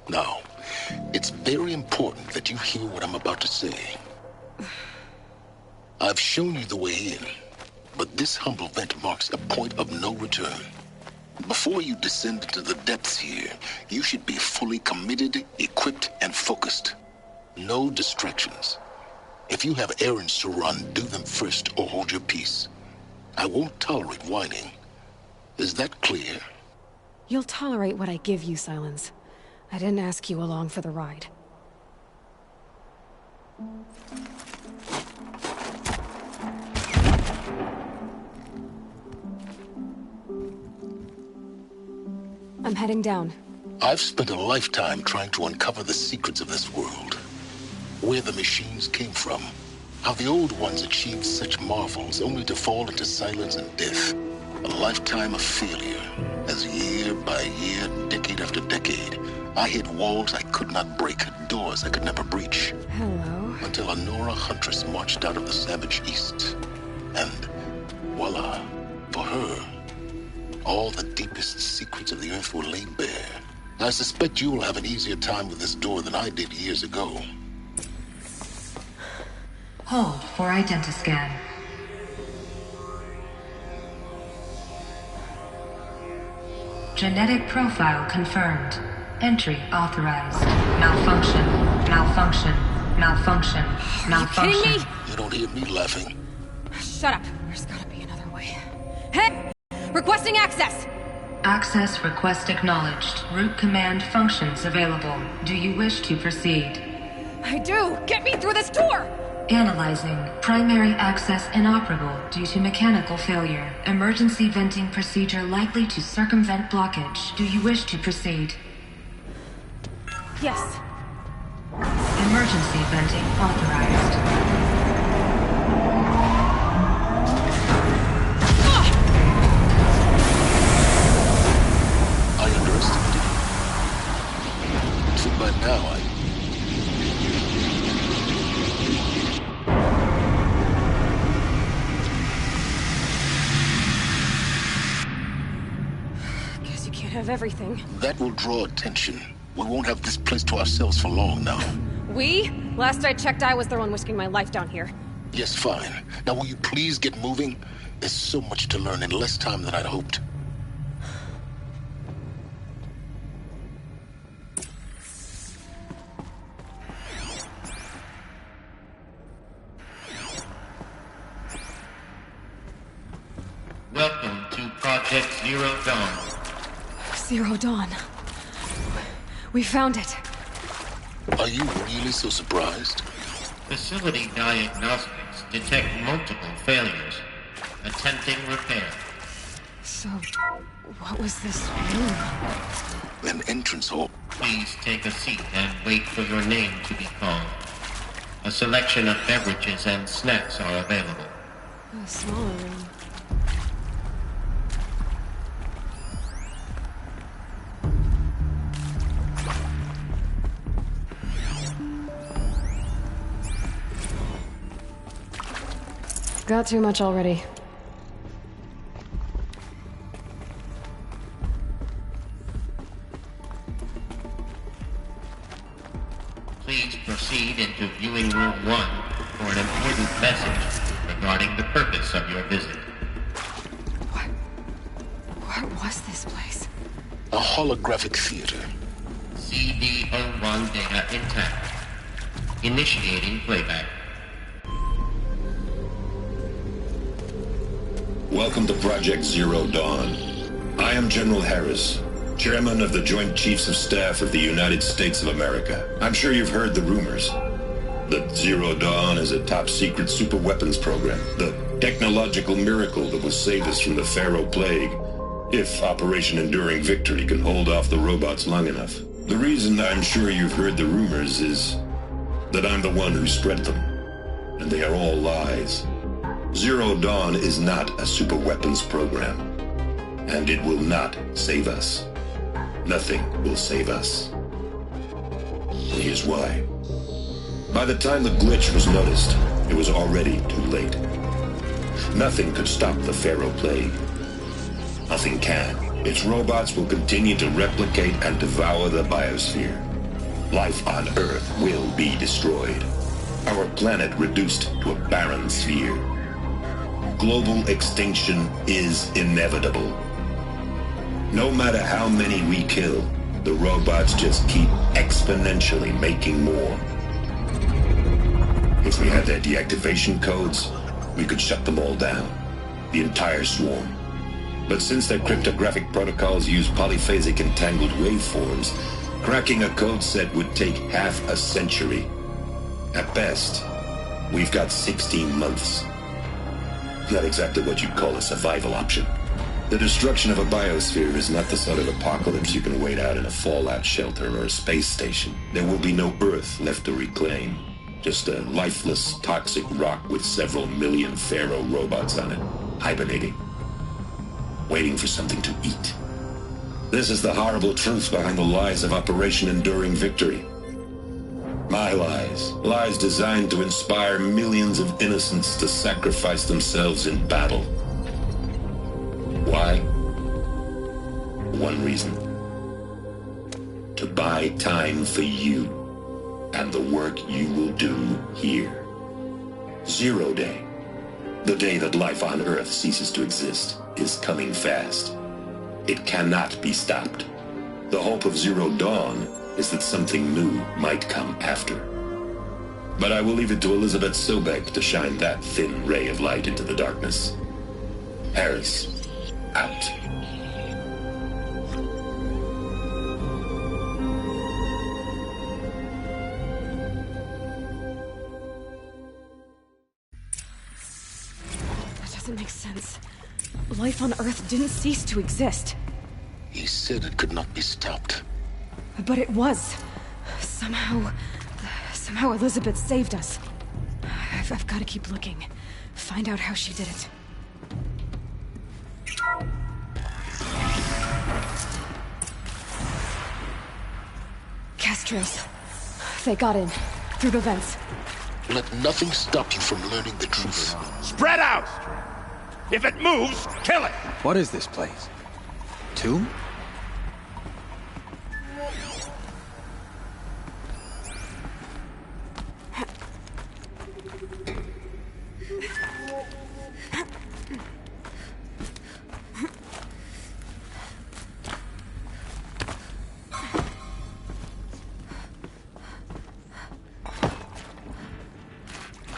S17: Now, it's very important that you hear what I'm about to say. I've shown you the way in, but this humble vent marks a point of no return. Before you descend into the depths here, you should be fully committed, equipped, and focused. No distractions. If you have errands to run, do them first or hold your peace. I won't tolerate whining. Is that clear?
S3: You'll tolerate what I give you, Silence. I didn't ask you along for the ride. I'm heading down.
S17: I've spent a lifetime trying to uncover the secrets of this world. Where the machines came from. How the old ones achieved such marvels only to fall into silence and death. A lifetime of failure. As year by year, decade after decade, I hit walls I could not break, doors I could never breach.
S3: Hello.
S17: Until a Nora huntress marched out of the savage east. And voila, for her, all the deepest secrets of the earth were laid bare. I suspect you will have an easier time with this door than I did years ago.
S4: Hold for identiscan. Genetic profile confirmed. Entry authorized. Malfunction. Malfunction. Malfunction. Malfunction.
S3: Are you kidding me?
S17: You don't hear me laughing.
S3: Shut up. There's gotta be another way. Hey! Requesting access!
S4: Access request acknowledged. Root command functions available. Do you wish to proceed?
S3: I do! Get me through this door!
S4: Analyzing. Primary access inoperable due to mechanical failure. Emergency venting procedure likely to circumvent blockage. Do you wish to proceed?
S3: Yes.
S4: Emergency venting authorized.
S17: I underestimated you. So by now,
S3: Guess you can't have everything.
S17: that will draw attention. We won't have this place to ourselves for long now.
S3: We? Last I checked, I was the one risking my life down here.
S17: Yes, fine. Now will you please get moving? There's so much to learn in less time than I'd hoped.
S6: Welcome to Project Zero Dawn.
S3: Zero Dawn. We found it.
S17: Are you really so surprised?
S6: Facility diagnostics detect multiple failures. Attempting repair.
S3: So, what was this room?
S17: An entrance hall.
S6: Please take a seat and wait for your name to be called. A selection of beverages and snacks are available.
S3: A smaller room. Got too much already.
S6: Please proceed into viewing room 1 for an important message regarding the purpose of your visit.
S3: What was this place?
S17: A holographic theater.
S6: CD01 data intact. Initiating playback.
S18: Welcome to Project Zero Dawn. I am General Harris, Chairman of the Joint Chiefs of Staff of the United States of America. I'm sure you've heard the rumors that Zero Dawn is a top-secret super-weapons program, the technological miracle that will save us from the Pharaoh Plague, if Operation Enduring Victory can hold off the robots long enough. The reason I'm sure you've heard the rumors is that I'm the one who spread them, and they are all lies. Zero Dawn is not a super-weapons program, and it will not save us. Nothing will save us. Here's why. By the time the glitch was noticed, it was already too late. Nothing could stop the Pharaoh Plague. Nothing can. Its robots will continue to replicate and devour the biosphere. Life on Earth will be destroyed. Our planet reduced to a barren sphere. Global extinction is inevitable. No matter how many we kill, the robots just keep exponentially making more. If we had their deactivation codes, we could shut them all down. The entire swarm. But since their cryptographic protocols use polyphasic entangled waveforms, cracking a code set would take half a century. At best, we've got 16 months. Not exactly what you'd call a survival option. The destruction of a biosphere is not the sort of apocalypse you can wait out in a fallout shelter or a space station. There will be no Earth left to reclaim. Just a lifeless, toxic rock with several million Pharaoh robots on it, hibernating, waiting for something to eat. This is the horrible truth behind the lies of Operation Enduring Victory. My lies. Lies designed to inspire millions of innocents to sacrifice themselves in battle. Why? One reason. To buy time for you and the work you will do here. Zero Day, the day that life on Earth ceases to exist, is coming fast. It cannot be stopped. The hope of Zero Dawn is that something new might come after. But I will leave it to Elizabeth Sobek to shine that thin ray of light into the darkness. Harris, out.
S3: That doesn't make sense. Life on Earth didn't cease to exist.
S17: He said it could not be stopped.
S3: But it was. Somehow Elizabeth saved us. I've got to keep looking. Find out how she did it. Castros. They got in. Through the vents.
S17: Let nothing stop you from learning the truth.
S7: Spread out! If it moves, kill it!
S11: What is this place? Tomb?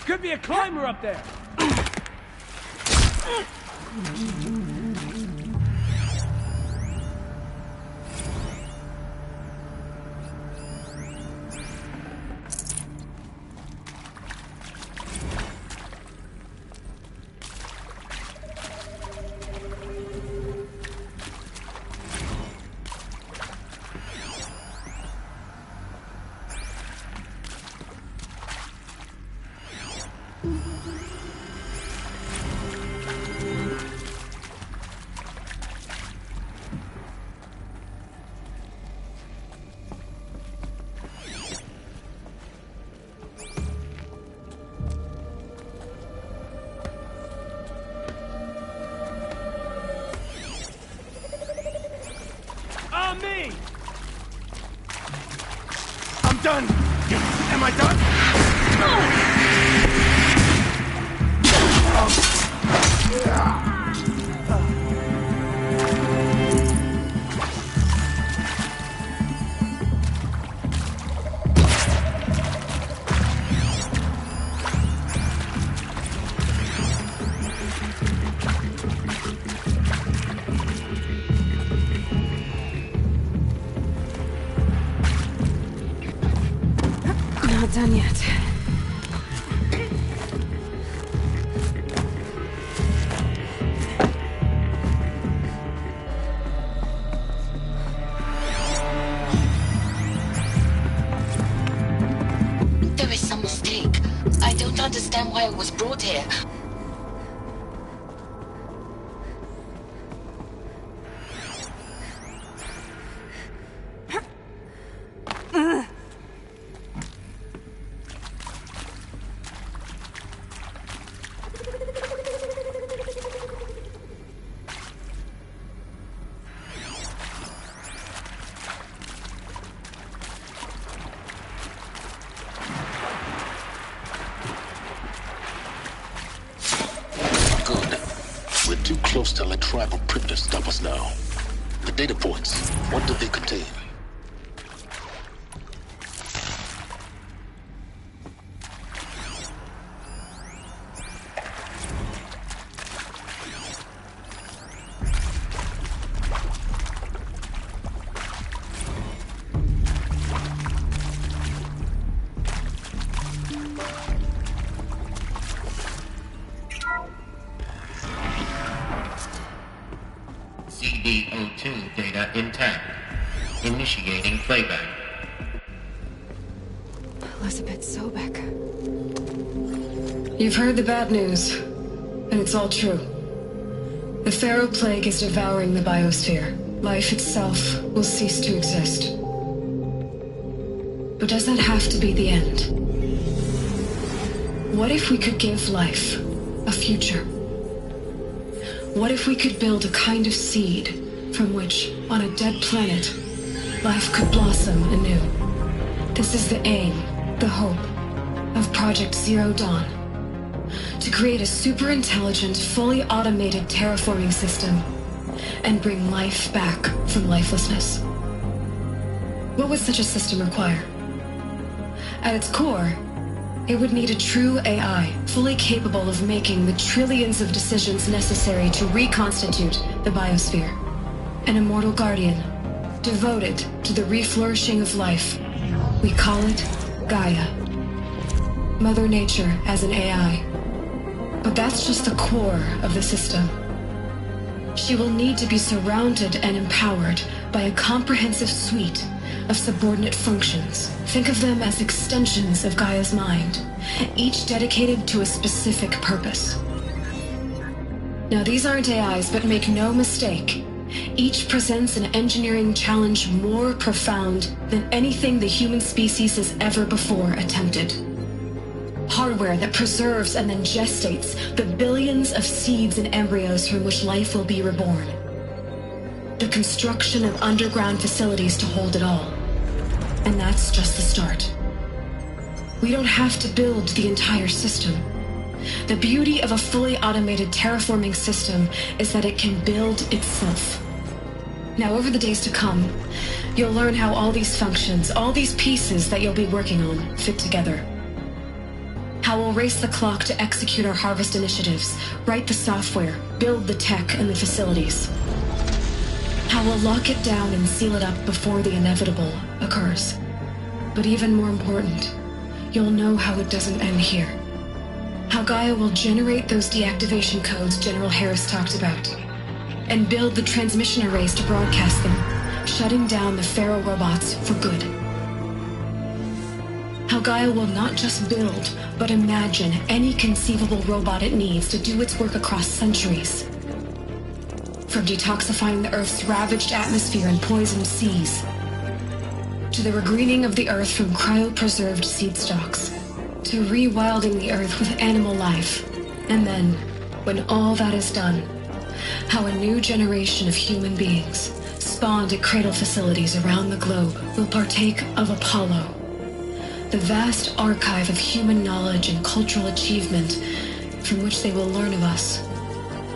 S1: Could be a climber up there. Me!
S7: I'm done! Am I done?
S3: Not done yet.
S12: There is some mistake. I don't understand why I was brought here.
S17: too close to let tribal privilege stop us now. The data points, what do they contain?
S6: CD02 data intact. Initiating playback.
S3: Elizabeth Sobek.
S4: You've heard the bad news, and it's all true. The Pharaoh Plague is devouring the biosphere. Life itself will cease to exist. But does that have to be the end? What if we could give life a future? What if we could build a kind of seed from which, on a dead planet, life could blossom anew? This is the aim, the hope, of Project Zero Dawn. To create a super-intelligent, fully automated terraforming system and bring life back from lifelessness. What would such a system require? At its core, it would need a true AI, fully capable of making the trillions of decisions necessary to reconstitute the biosphere. An immortal guardian, devoted to the reflourishing of life. We call it Gaia. Mother Nature as an AI. But that's just the core of the system. She will need to be surrounded and empowered by a comprehensive suite of subordinate functions. Think of them as extensions of Gaia's mind, each dedicated to a specific purpose. Now, these aren't AIs, but make no mistake, each presents an engineering challenge more profound than anything the human species has ever before attempted. Hardware that preserves and then gestates the billions of seeds and embryos from which life will be reborn. The construction of underground facilities to hold it all. And that's just the start. We don't have to build the entire system. The beauty of a fully automated terraforming system is that it can build itself. Now, over the days to come, you'll learn how all these functions, all these pieces that you'll be working on, fit together. How we'll race the clock to execute our harvest initiatives, write the software, build the tech and the facilities. How we'll lock it down and seal it up before the inevitable occurs. But even more important, you'll know how it doesn't end here. How Gaia will generate those deactivation codes General Harris talked about, and build the transmission arrays to broadcast them, shutting down the Pharaoh robots for good. How Gaia will not just build, but imagine any conceivable robot it needs to do its work across centuries. From detoxifying the Earth's ravaged atmosphere and poisoned seas, to the regreening of the Earth from cryopreserved seed stalks, to rewilding the Earth with animal life. And then, when all that is done, how a new generation of human beings, spawned at cradle facilities around the globe, will partake of Apollo, the vast archive of human knowledge and cultural achievement from which they will learn of us,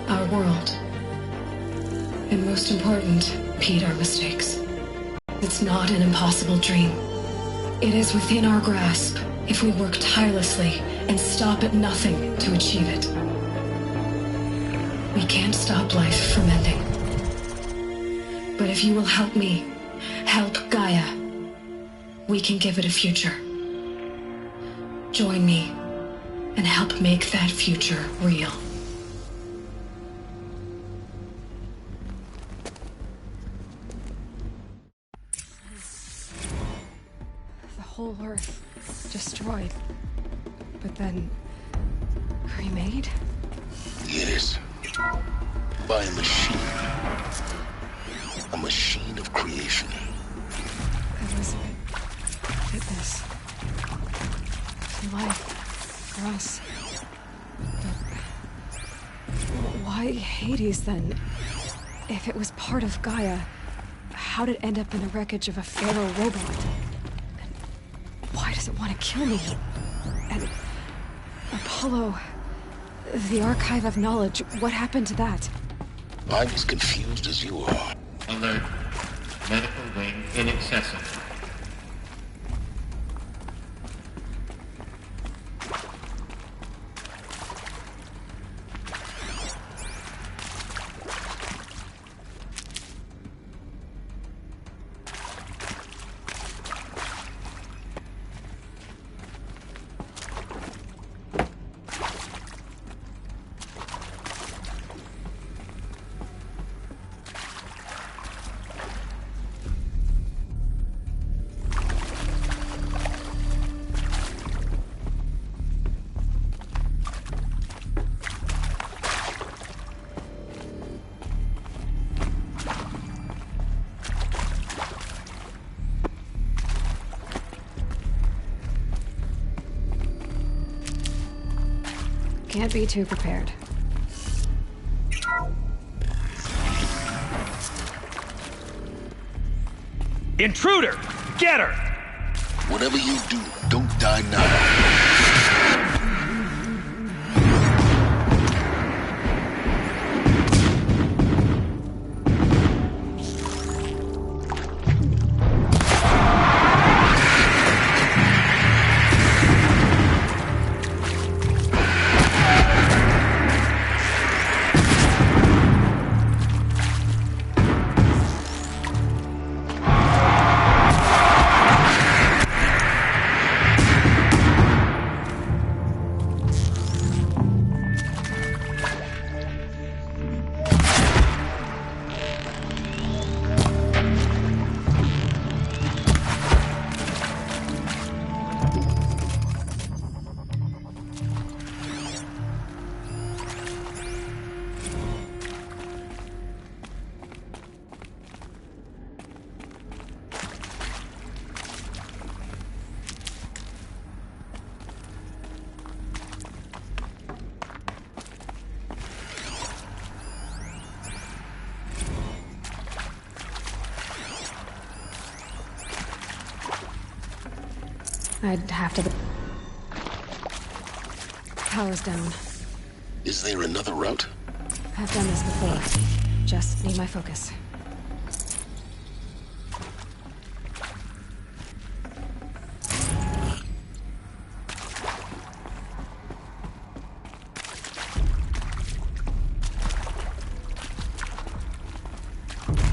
S4: our world. And most important, repeat our mistakes. It's not an impossible dream. It is within our grasp if we work tirelessly and stop at nothing to achieve it. We can't stop life from ending. But if you will help me, help Gaia, we can give it a future. Join me and help make that future real.
S3: The whole Earth destroyed, but then remade?
S17: Yes. By a machine. A machine of creation.
S3: Elizabeth did this. For life. For us. But why Hades then? If it was part of Gaia, how did it end up in the wreckage of a Pharaoh robot? And why does it want to kill me? And Apollo, The Archive of Knowledge, what happened to that?
S17: I'm as confused as you are.
S6: Alert. Medical wing inaccessible.
S3: Can't be too prepared.
S1: Intruder! Get her!
S17: Whatever you do, don't die now.
S3: I'd have to... Power's down.
S17: Is there another route?
S3: I've done this before. Just need my focus.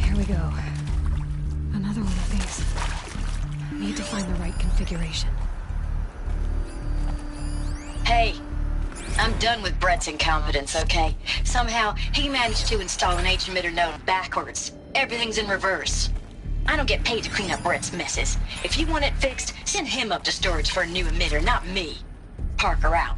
S3: Here we go. Another one of these. Need to find the right configuration.
S12: Hey, I'm done with Brett's incompetence, okay? Somehow, he managed to install an H-emitter node backwards. Everything's in reverse. I don't get paid to clean up Brett's messes. If you want it fixed, send him up to storage for a new emitter, not me. Parker out.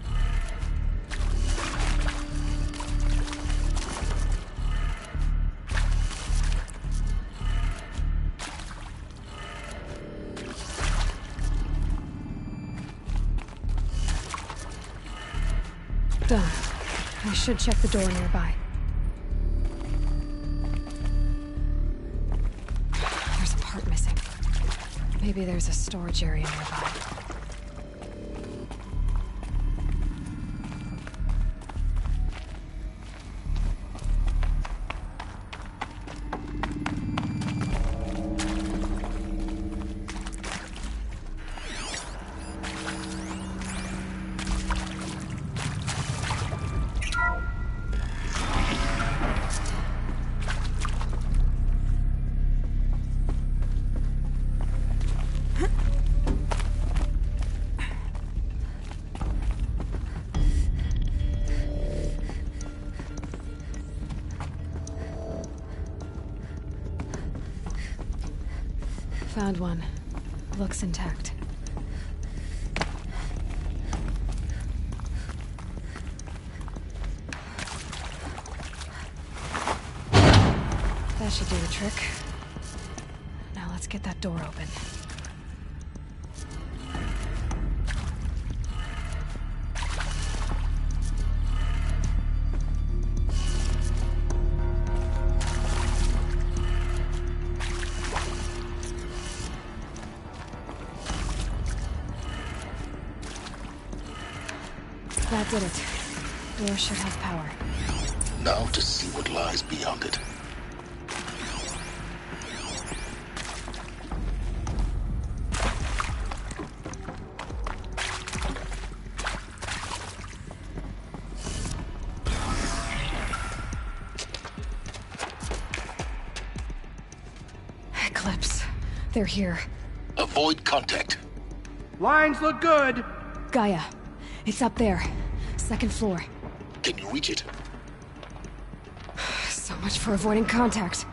S3: Done. I should check the door nearby. There's a part missing. Maybe there's a storage area nearby. Found one. Looks intact. That should do the trick. Now let's get that door open. That did it. Door should have power.
S17: Now to see what lies beyond it.
S3: Eclipse. They're here.
S17: Avoid contact.
S1: Lines look good.
S3: Gaia. It's up there. Second floor.
S17: Can you reach it?
S3: So much for avoiding contact.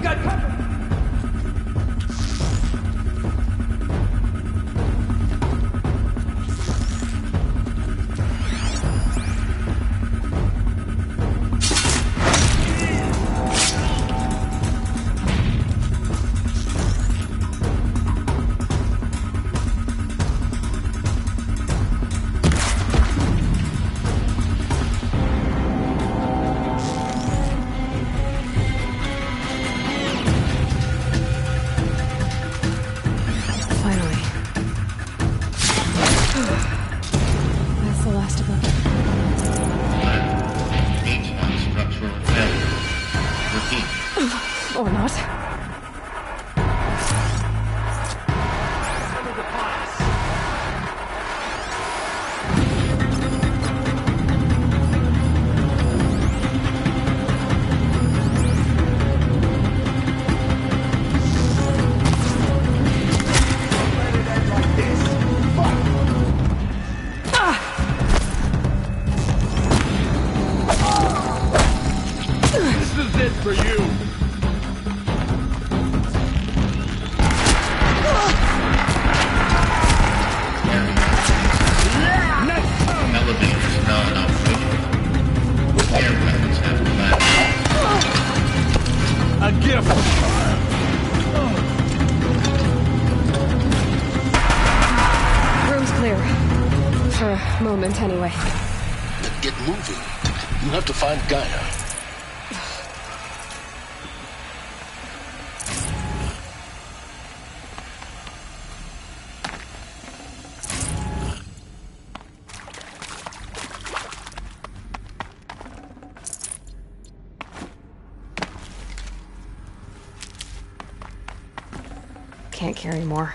S1: got cover!
S3: Or not.
S1: This is it for you!
S6: Elevators now in operation. Air weapons have collapsed.
S1: A gift!
S3: Room's clear. For a moment, anyway.
S17: Then get moving. You have to find Gaia.
S3: Can't carry more.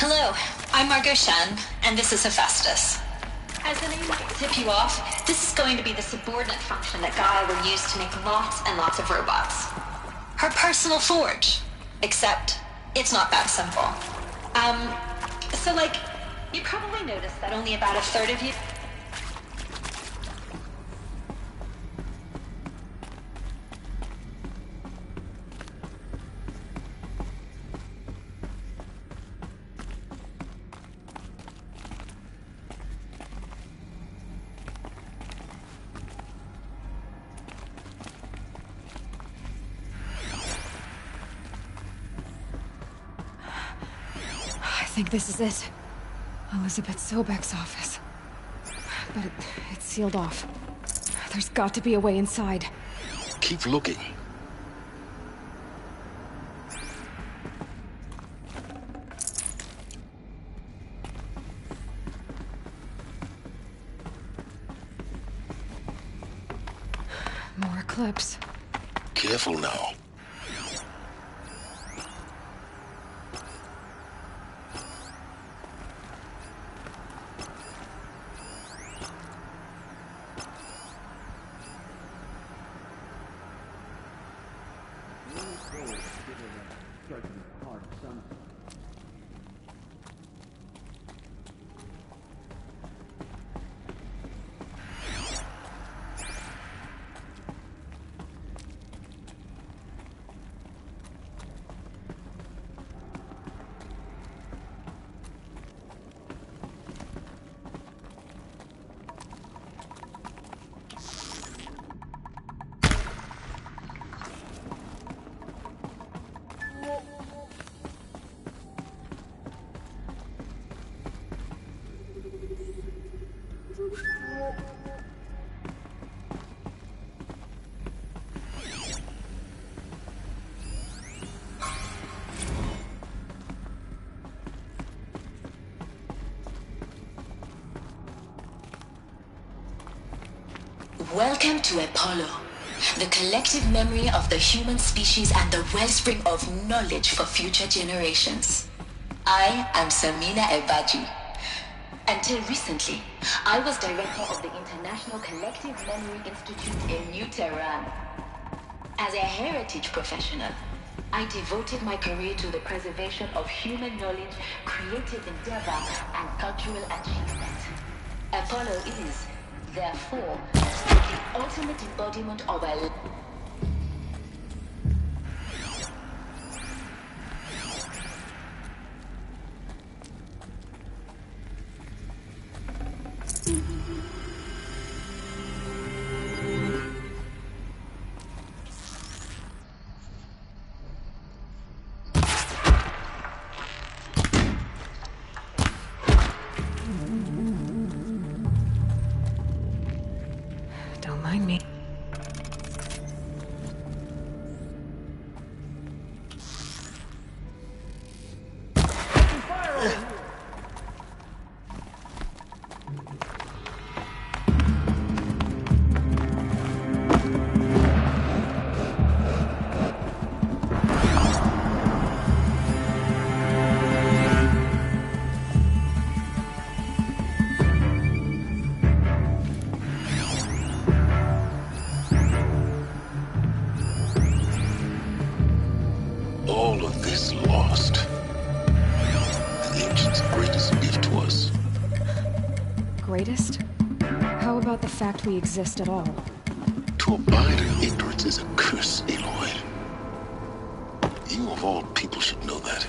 S12: Hello, I'm Margot Shen, and this is Hephaestus. As the name might tip you off, this is going to be the subordinate function that Gaia will use to make lots and lots of robots. Her personal forge. Except, it's not that simple. So you probably noticed that only about a third of you...
S3: I think this is it. Elizabeth Sobek's office. But it's sealed off. There's got to be a way inside.
S17: Keep looking.
S3: More clips.
S17: Careful now.
S12: Welcome to Apollo, the collective memory of the human species and the wellspring of knowledge for future generations. I am Samina Ebaji. Until recently, I was director of the International Collective Memory Institute in New Tehran. As a heritage professional, I devoted my career to the preservation of human knowledge, creative endeavor, and cultural achievement. Apollo is, therefore, the ultimate embodiment of a...
S3: Don't mind me.
S17: All of this lost. The ancients' greatest gift to us.
S3: Greatest? How about the fact we exist at all?
S17: To abide in ignorance is a curse, Aloy. You of all people should know that.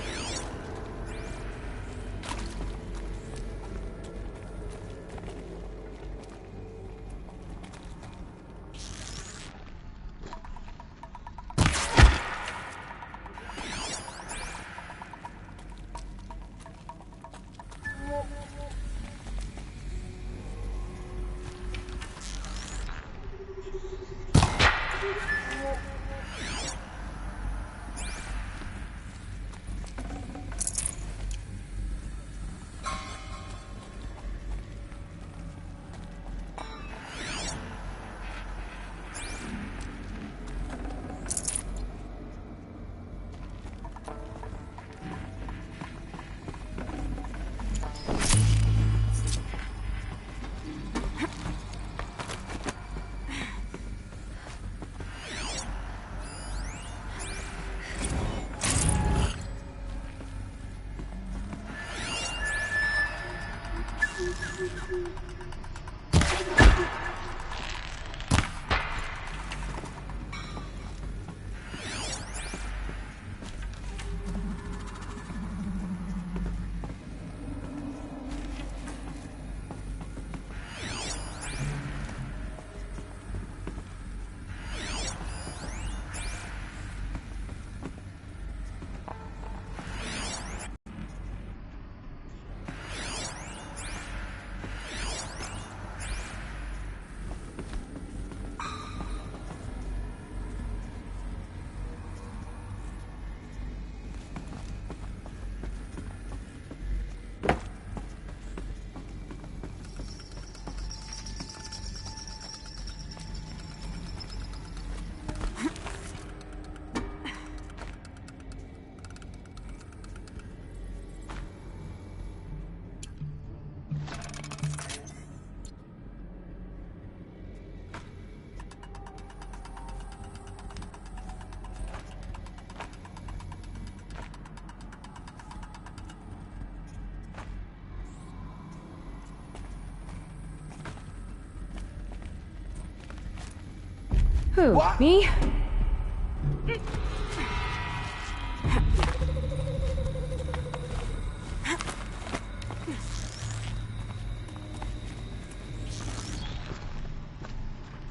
S3: Who? What? Me?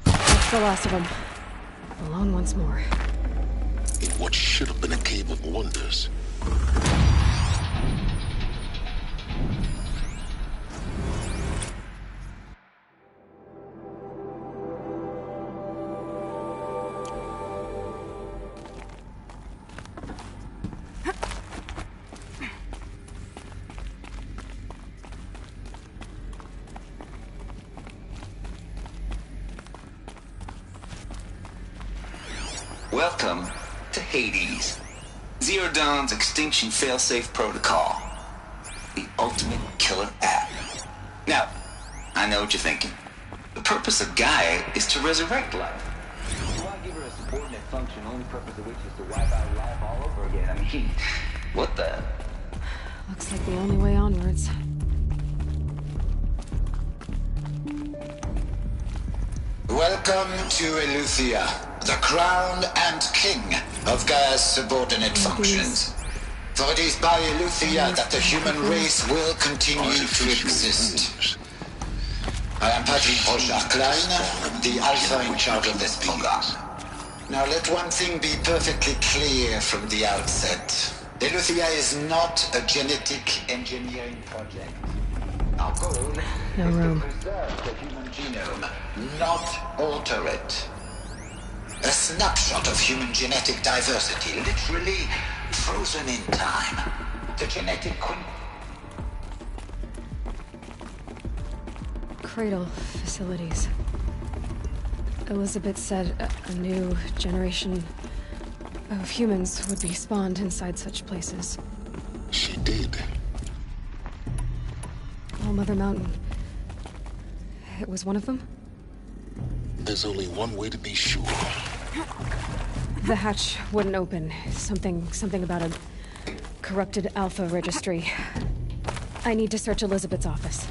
S3: That's the last of them. Alone once more.
S17: In what should have been a cave of wonders.
S2: Welcome to Hades. Zero Dawn's extinction failsafe protocol. The ultimate killer app. Now, I know what you're thinking. The purpose of Gaia is to resurrect life. Why give her a subordinate function, only purpose of which is to wipe out life all over again? I mean, what the?
S3: Looks like the only way onwards.
S15: Welcome to Eleuthia, the crown and king of Gaia's subordinate functions. For it is by Eleuthia that the human race will continue to exist. I am Patrick Rochard-Klein, the Alpha in charge of this program. Now let one thing be perfectly clear from the outset. Eleuthia is not a genetic engineering project. Our goal is to preserve the human genome, not alter it. A snapshot of human genetic diversity, literally frozen in time. The genetic
S3: Cradle facilities. Elizabeth said a new generation of humans would be spawned inside such places.
S17: She did.
S3: All Mother Mountain. It was one of them?
S17: There's only one way to be sure.
S3: The hatch wouldn't open. Something about a corrupted Alpha registry. I need to search Elizabeth's office.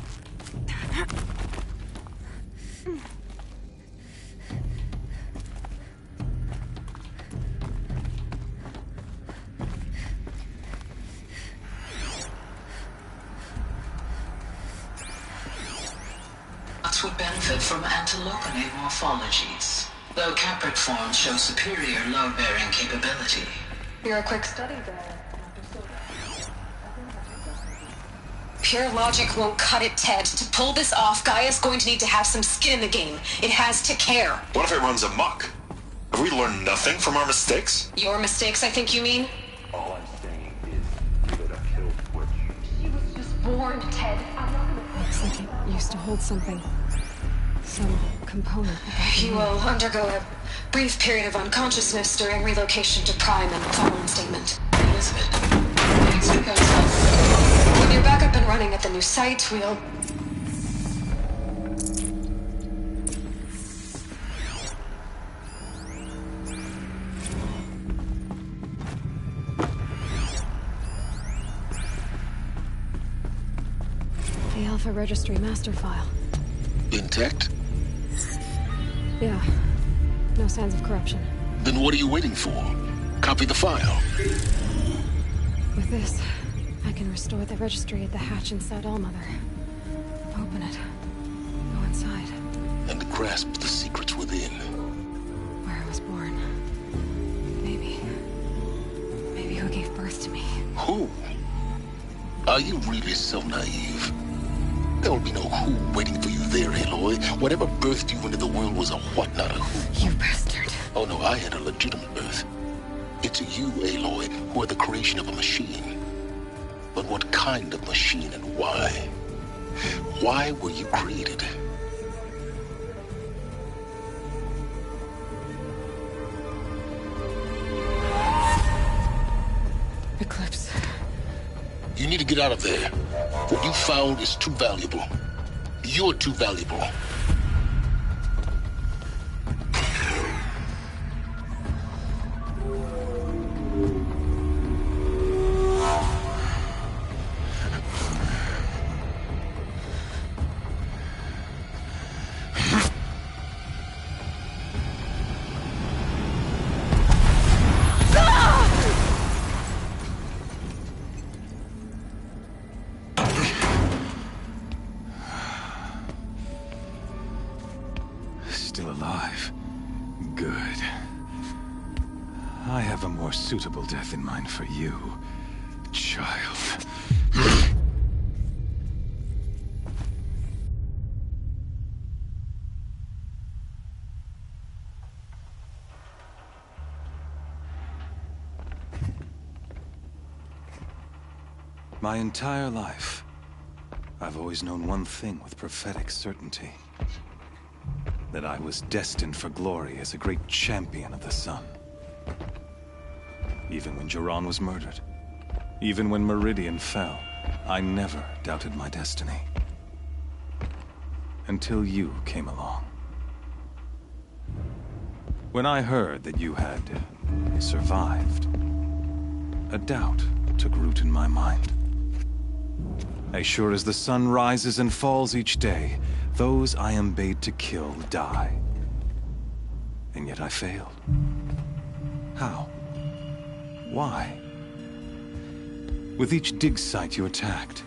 S4: Would benefit from antilopinae morphologies, though caprid forms show superior load-bearing capability.
S12: You're a quick study there. Pure logic won't cut it, Ted. To pull this off, Gaia's going to need to have some skin in the game. It has to care.
S18: What if it runs amok? Have we learned nothing from our mistakes?
S12: Your mistakes, I think you mean?
S5: All I'm saying is, give it a kill switch.
S12: She was just born, Ted.
S3: Looks like it used to hold something. Some component.
S12: You will undergo a brief period of unconsciousness during relocation to Prime and following statement.
S4: Elizabeth, thanks for yourself.
S12: When you're back up and running at the new site, we'll...
S3: The Alpha Registry master file.
S17: Intact?
S3: Yeah. No signs of corruption.
S17: Then what are you waiting for? Copy the file.
S3: With this, I can restore the registry at the hatch inside Allmother. Open it. Go inside.
S17: And grasp the secrets within.
S3: Where I was born. Maybe who gave birth to me.
S17: Who? Are you really so naive? There will be no who waiting for you there, Aloy. Whatever birthed you into the world was a what, not a who.
S3: You bastard.
S17: Oh no, I had a legitimate birth. It's you, Aloy, who are the creation of a machine. But what kind of machine and why? Why were you created?
S3: Eclipse.
S17: You need to get out of there. What you found is too valuable. You're too valuable.
S1: Still alive. Good. I have a more suitable death in mind for you, child. My entire life, I've always known one thing with prophetic certainty. That I was destined for glory as a great champion of the sun. Even when Jiran was murdered, even when Meridian fell, I never doubted my destiny. Until you came along. When I heard that you had survived, a doubt took root in my mind. As sure as the sun rises and falls each day, those I am bade to kill die. And yet I failed. How? Why? With each dig site you attacked,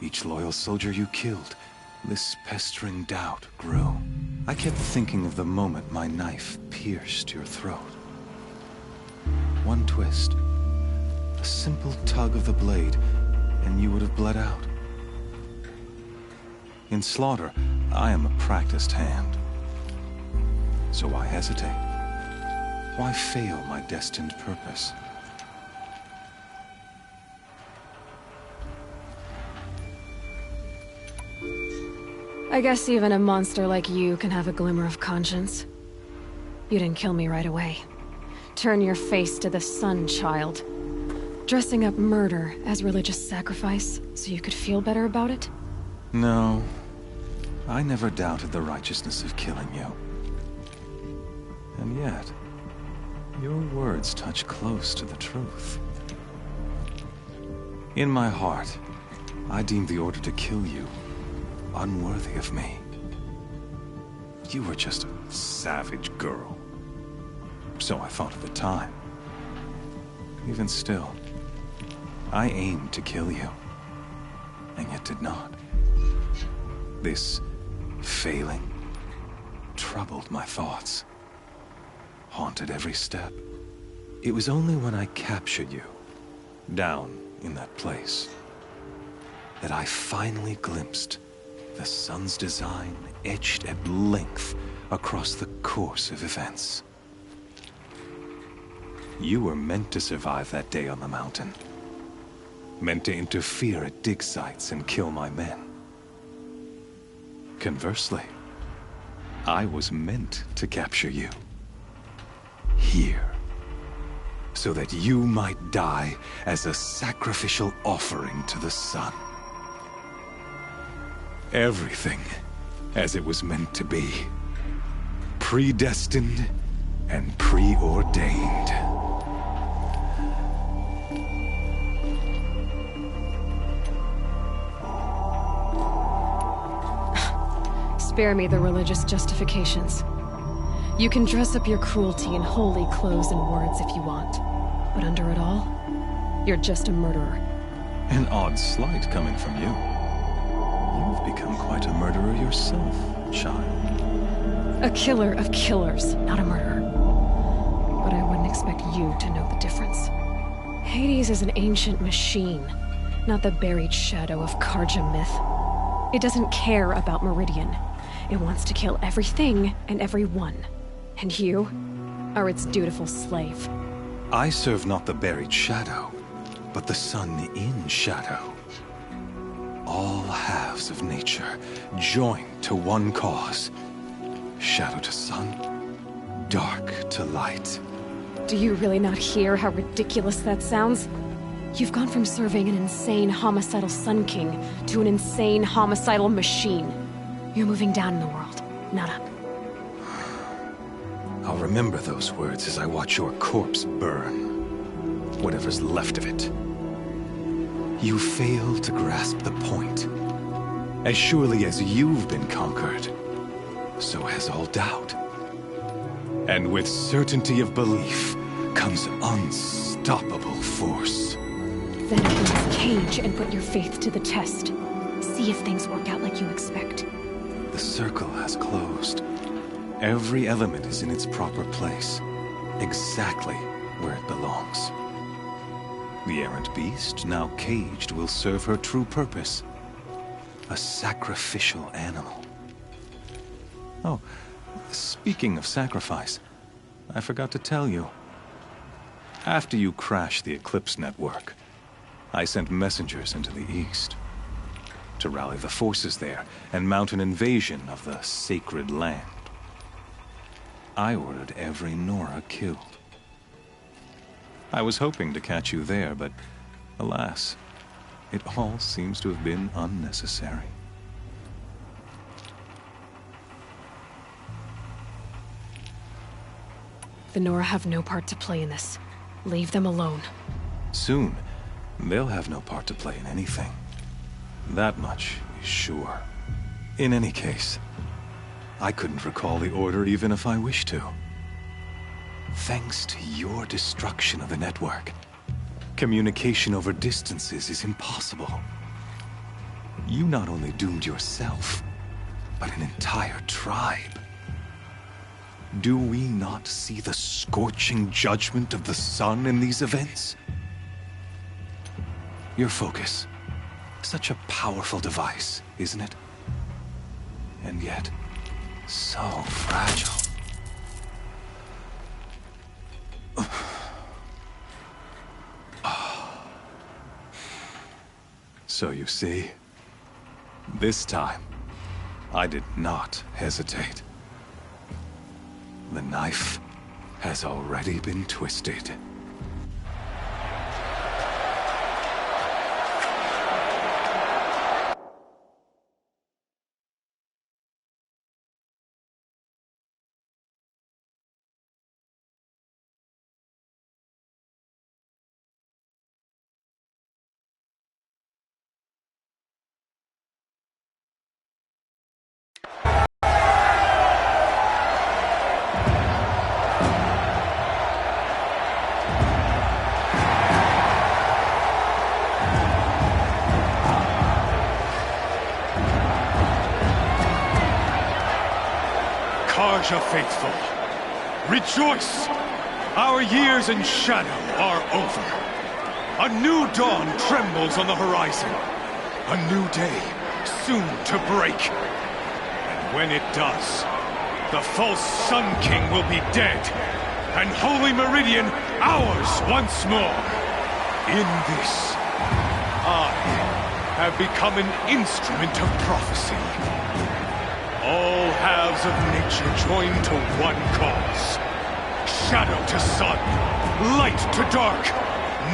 S1: each loyal soldier you killed, this pestering doubt grew. I kept thinking of the moment my knife pierced your throat. One twist, a simple tug of the blade, and you would have bled out. In slaughter, I am a practiced hand. So why hesitate? Why fail my destined purpose?
S3: I guess even a monster like you can have a glimmer of conscience. You didn't kill me right away. Turn your face to the sun, child. Dressing up murder as religious sacrifice so you could feel better about it?
S1: No. I never doubted the righteousness of killing you. And yet, your words touch close to the truth. In my heart, I deemed the order to kill you unworthy of me. You were just a savage girl. So I thought at the time. Even still, I aimed to kill you, and yet did not. This failing troubled my thoughts, haunted every step. It was only when I captured you, down in that place, that I finally glimpsed the sun's design etched at length across the course of events. You were meant to survive that day on the mountain. Meant to interfere at dig sites and kill my men. Conversely, I was meant to capture you. Here. So that you might die as a sacrificial offering to the sun. Everything as it was meant to be. Predestined and preordained.
S3: Spare me the religious justifications. You can dress up your cruelty in holy clothes and words if you want. But under it all, you're just a murderer.
S1: An odd slight coming from you. You've become quite a murderer yourself, child.
S3: A killer of killers, not a murderer. But I wouldn't expect you to know the difference. Hades is an ancient machine, not the buried shadow of Karja myth. It doesn't care about Meridian. It wants to kill everything and everyone. And you are its dutiful slave.
S1: I serve not the buried shadow, but the sun in shadow. All halves of nature joined to one cause. Shadow to sun, dark to light.
S3: Do you really not hear how ridiculous that sounds? You've gone from serving an insane homicidal Sun King to an insane homicidal machine. You're moving down in the world, not up.
S1: I'll remember those words as I watch your corpse burn. Whatever's left of it. You fail to grasp the point. As surely as you've been conquered, so has all doubt. And with certainty of belief comes unstoppable force.
S3: Then open this cage and put your faith to the test. See if things work out like you expect.
S1: The circle has closed. Every element is in its proper place, exactly where it belongs. The errant beast, now caged, will serve her true purpose. A sacrificial animal. Oh, speaking of sacrifice, I forgot to tell you. After you crashed the Eclipse network, I sent messengers into the east to rally the forces there and mount an invasion of the sacred land. I ordered every Nora killed. I was hoping to catch you there, but alas, it all seems to have been unnecessary.
S3: The Nora have no part to play in this. Leave them alone.
S1: Soon, they'll have no part to play in anything. That much is sure. In any case, I couldn't recall the order even if I wished to. Thanks to your destruction of the network, communication over distances is impossible. You not only doomed yourself, but an entire tribe. Do we not see the scorching judgment of the sun in these events? Your focus. Such a powerful device, isn't it? And yet, so fragile. So you see, this time, I did not hesitate. The knife has already been twisted.
S8: Carja faithful, rejoice! Our years in shadow are over. A new dawn trembles on the horizon. A new day soon to break. And when it does, the false Sun King will be dead, and Holy Meridian ours once more. In this, I have become an instrument of prophecy. All halves of nature join to one cause. Shadow to sun, light to dark,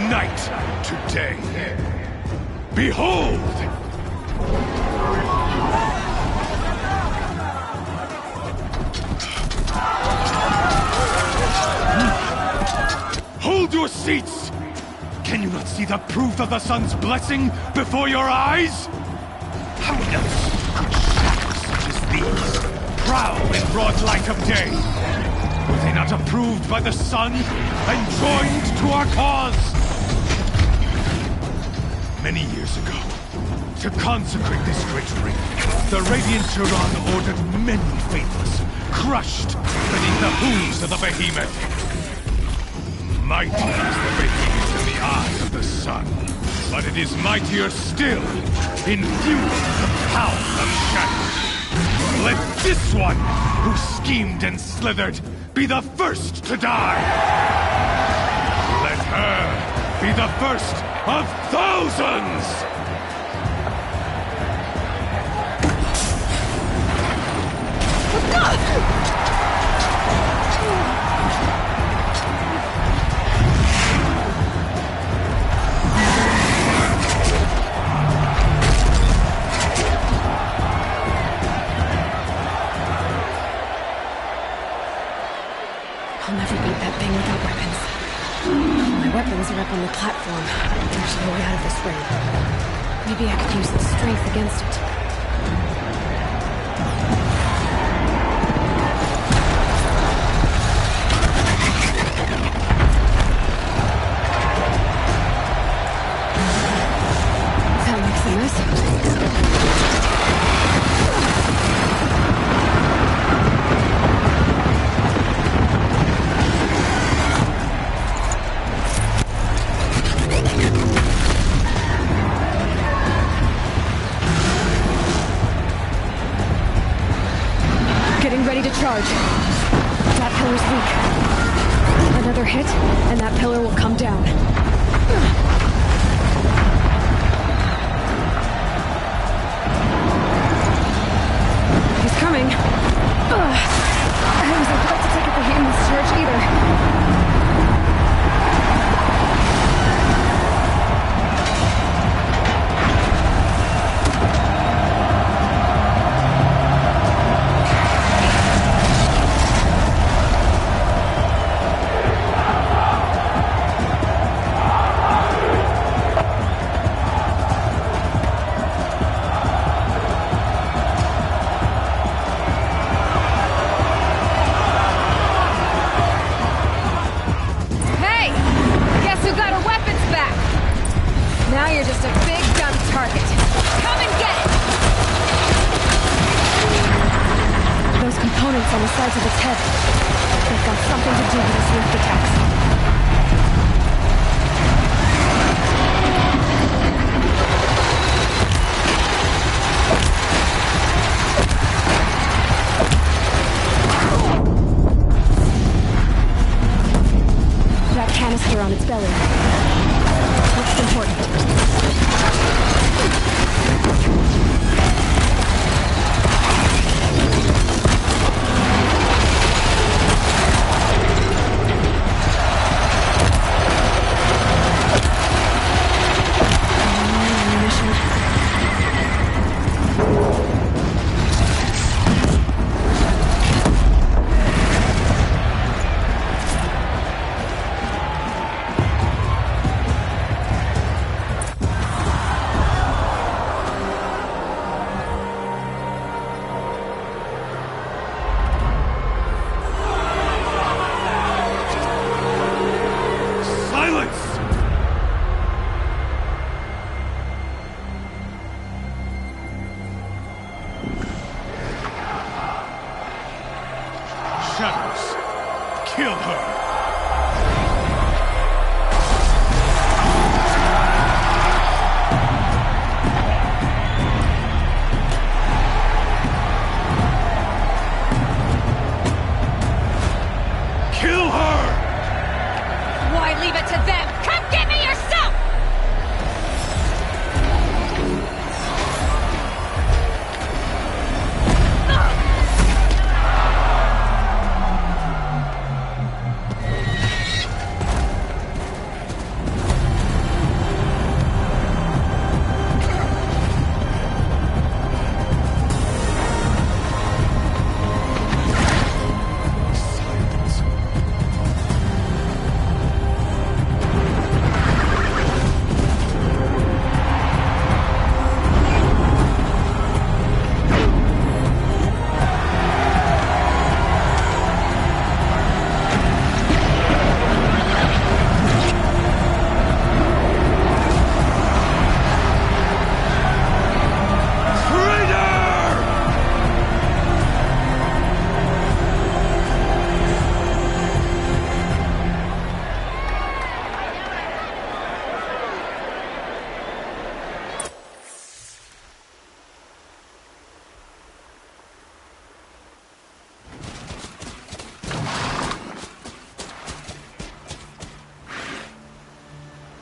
S8: night to day. Behold! Hold your seats! Can you not see the proof of the sun's blessing before your eyes? How else could shadows such as these prowl in broad light of day? Were they not approved by the sun and joined to our cause? Many years ago, to consecrate this great ring, the Radiant Turan ordered many faithless, crushed beneath the hooves of the behemoth. Mighty is the behemoth in the eyes of the sun, but it is mightier still, infused with the power of shadow. Let this one, who schemed and slithered, be the first to die! Let her be the first of thousands!
S3: I'll never beat that thing without weapons. My weapons are up on the platform. There's no way out of this ring. Maybe I could use its strength against it. That makes a mess. Ready to charge. That pillar's weak. Another hit, and that pillar will come down. He's coming. I wasn't about to take a behemoth's charge either. slits on the sides of its head. They've got something to do with its lift attacks. That canister on its belly. Looks important.
S8: Kill her! Kill her!
S3: Why leave it to them? Come get me yourself!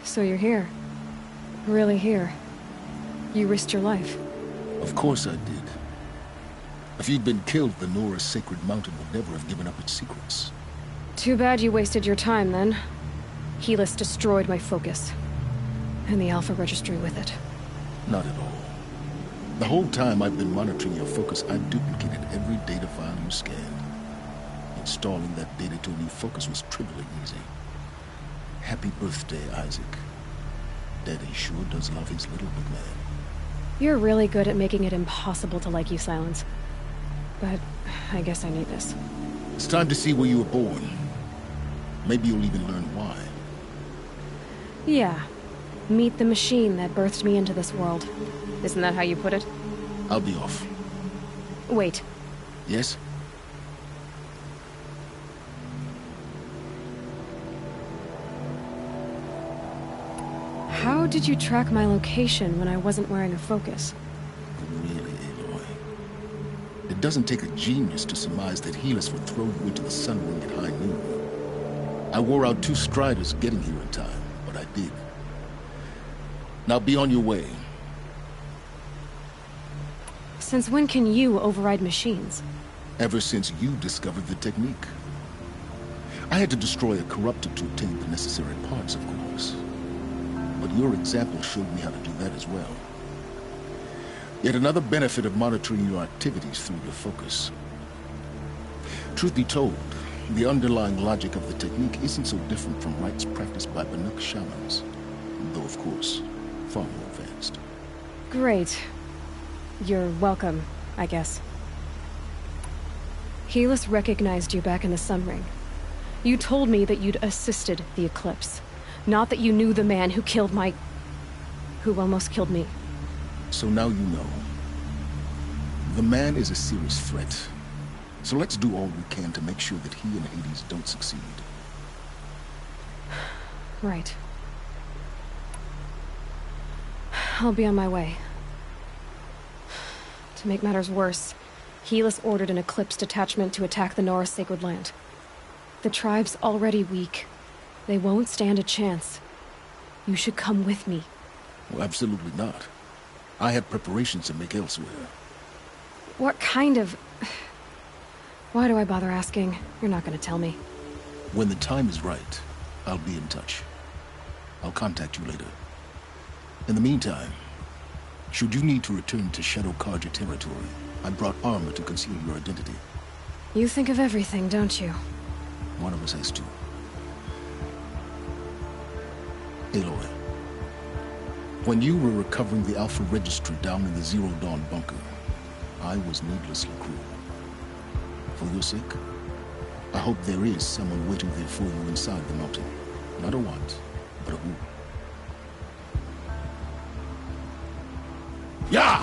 S3: So you're here. Really here. You risked your life.
S17: Of course I did. If you'd been killed, the Nora's sacred mountain would never have given up its secrets.
S3: Too bad you wasted your time, then. Helis destroyed my focus. And the Alpha Registry with it.
S17: Not at all. The whole time I've been monitoring your focus, I've duplicated every data file you scanned. Installing that data to a new focus was trivially easy. Happy birthday, Isaac. Daddy sure does love his little good man.
S3: You're really good at making it impossible to like you, Silence. But I guess I need this.
S17: It's time to see where you were born. Maybe you'll even learn why.
S3: Yeah. Meet the machine that birthed me into this world. Isn't that how you put it?
S17: I'll be off.
S3: Wait.
S17: Yes?
S3: How did you track my location when I wasn't wearing a focus?
S17: Really, Aloy? It doesn't take a genius to surmise that Helis would throw you into the Sun Ring at high noon. I wore out 2 Striders getting here in time, but I did. Now be on your way.
S3: Since when can you override machines?
S17: Ever since you discovered the technique. I had to destroy a corruptor to obtain the necessary parts, of course. But your example showed me how to do that as well. Yet another benefit of monitoring your activities through your focus. Truth be told, the underlying logic of the technique isn't so different from rites practiced by Banuk shamans, though of course, far more advanced.
S3: Great. You're welcome, I guess. Helis recognized you back in the Sun Ring. You told me that you'd assisted the Eclipse. Not that you knew the man who killed who almost killed me.
S17: So now you know. The man is a serious threat. So let's do all we can to make sure that he and Hades don't succeed.
S3: Right. I'll be on my way. To make matters worse, Helis ordered an Eclipse detachment to attack the Nora Sacred Land. The tribe's already weak. They won't stand a chance. You should come with me.
S17: Well, absolutely not. I have preparations to make elsewhere.
S3: What kind of... Why do I bother asking? You're not gonna tell me.
S17: When the time is right, I'll be in touch. I'll contact you later. In the meantime, should you need to return to Shadow Carja territory, I brought armor to conceal your identity.
S3: You think of everything, don't you?
S17: One of us has to. Aloy, when you were recovering the Alpha Registry down in the Zero Dawn bunker, I was needlessly cruel. For your sake, I hope there is someone waiting there for you inside the mountain. Not a what, but a who. Yeah!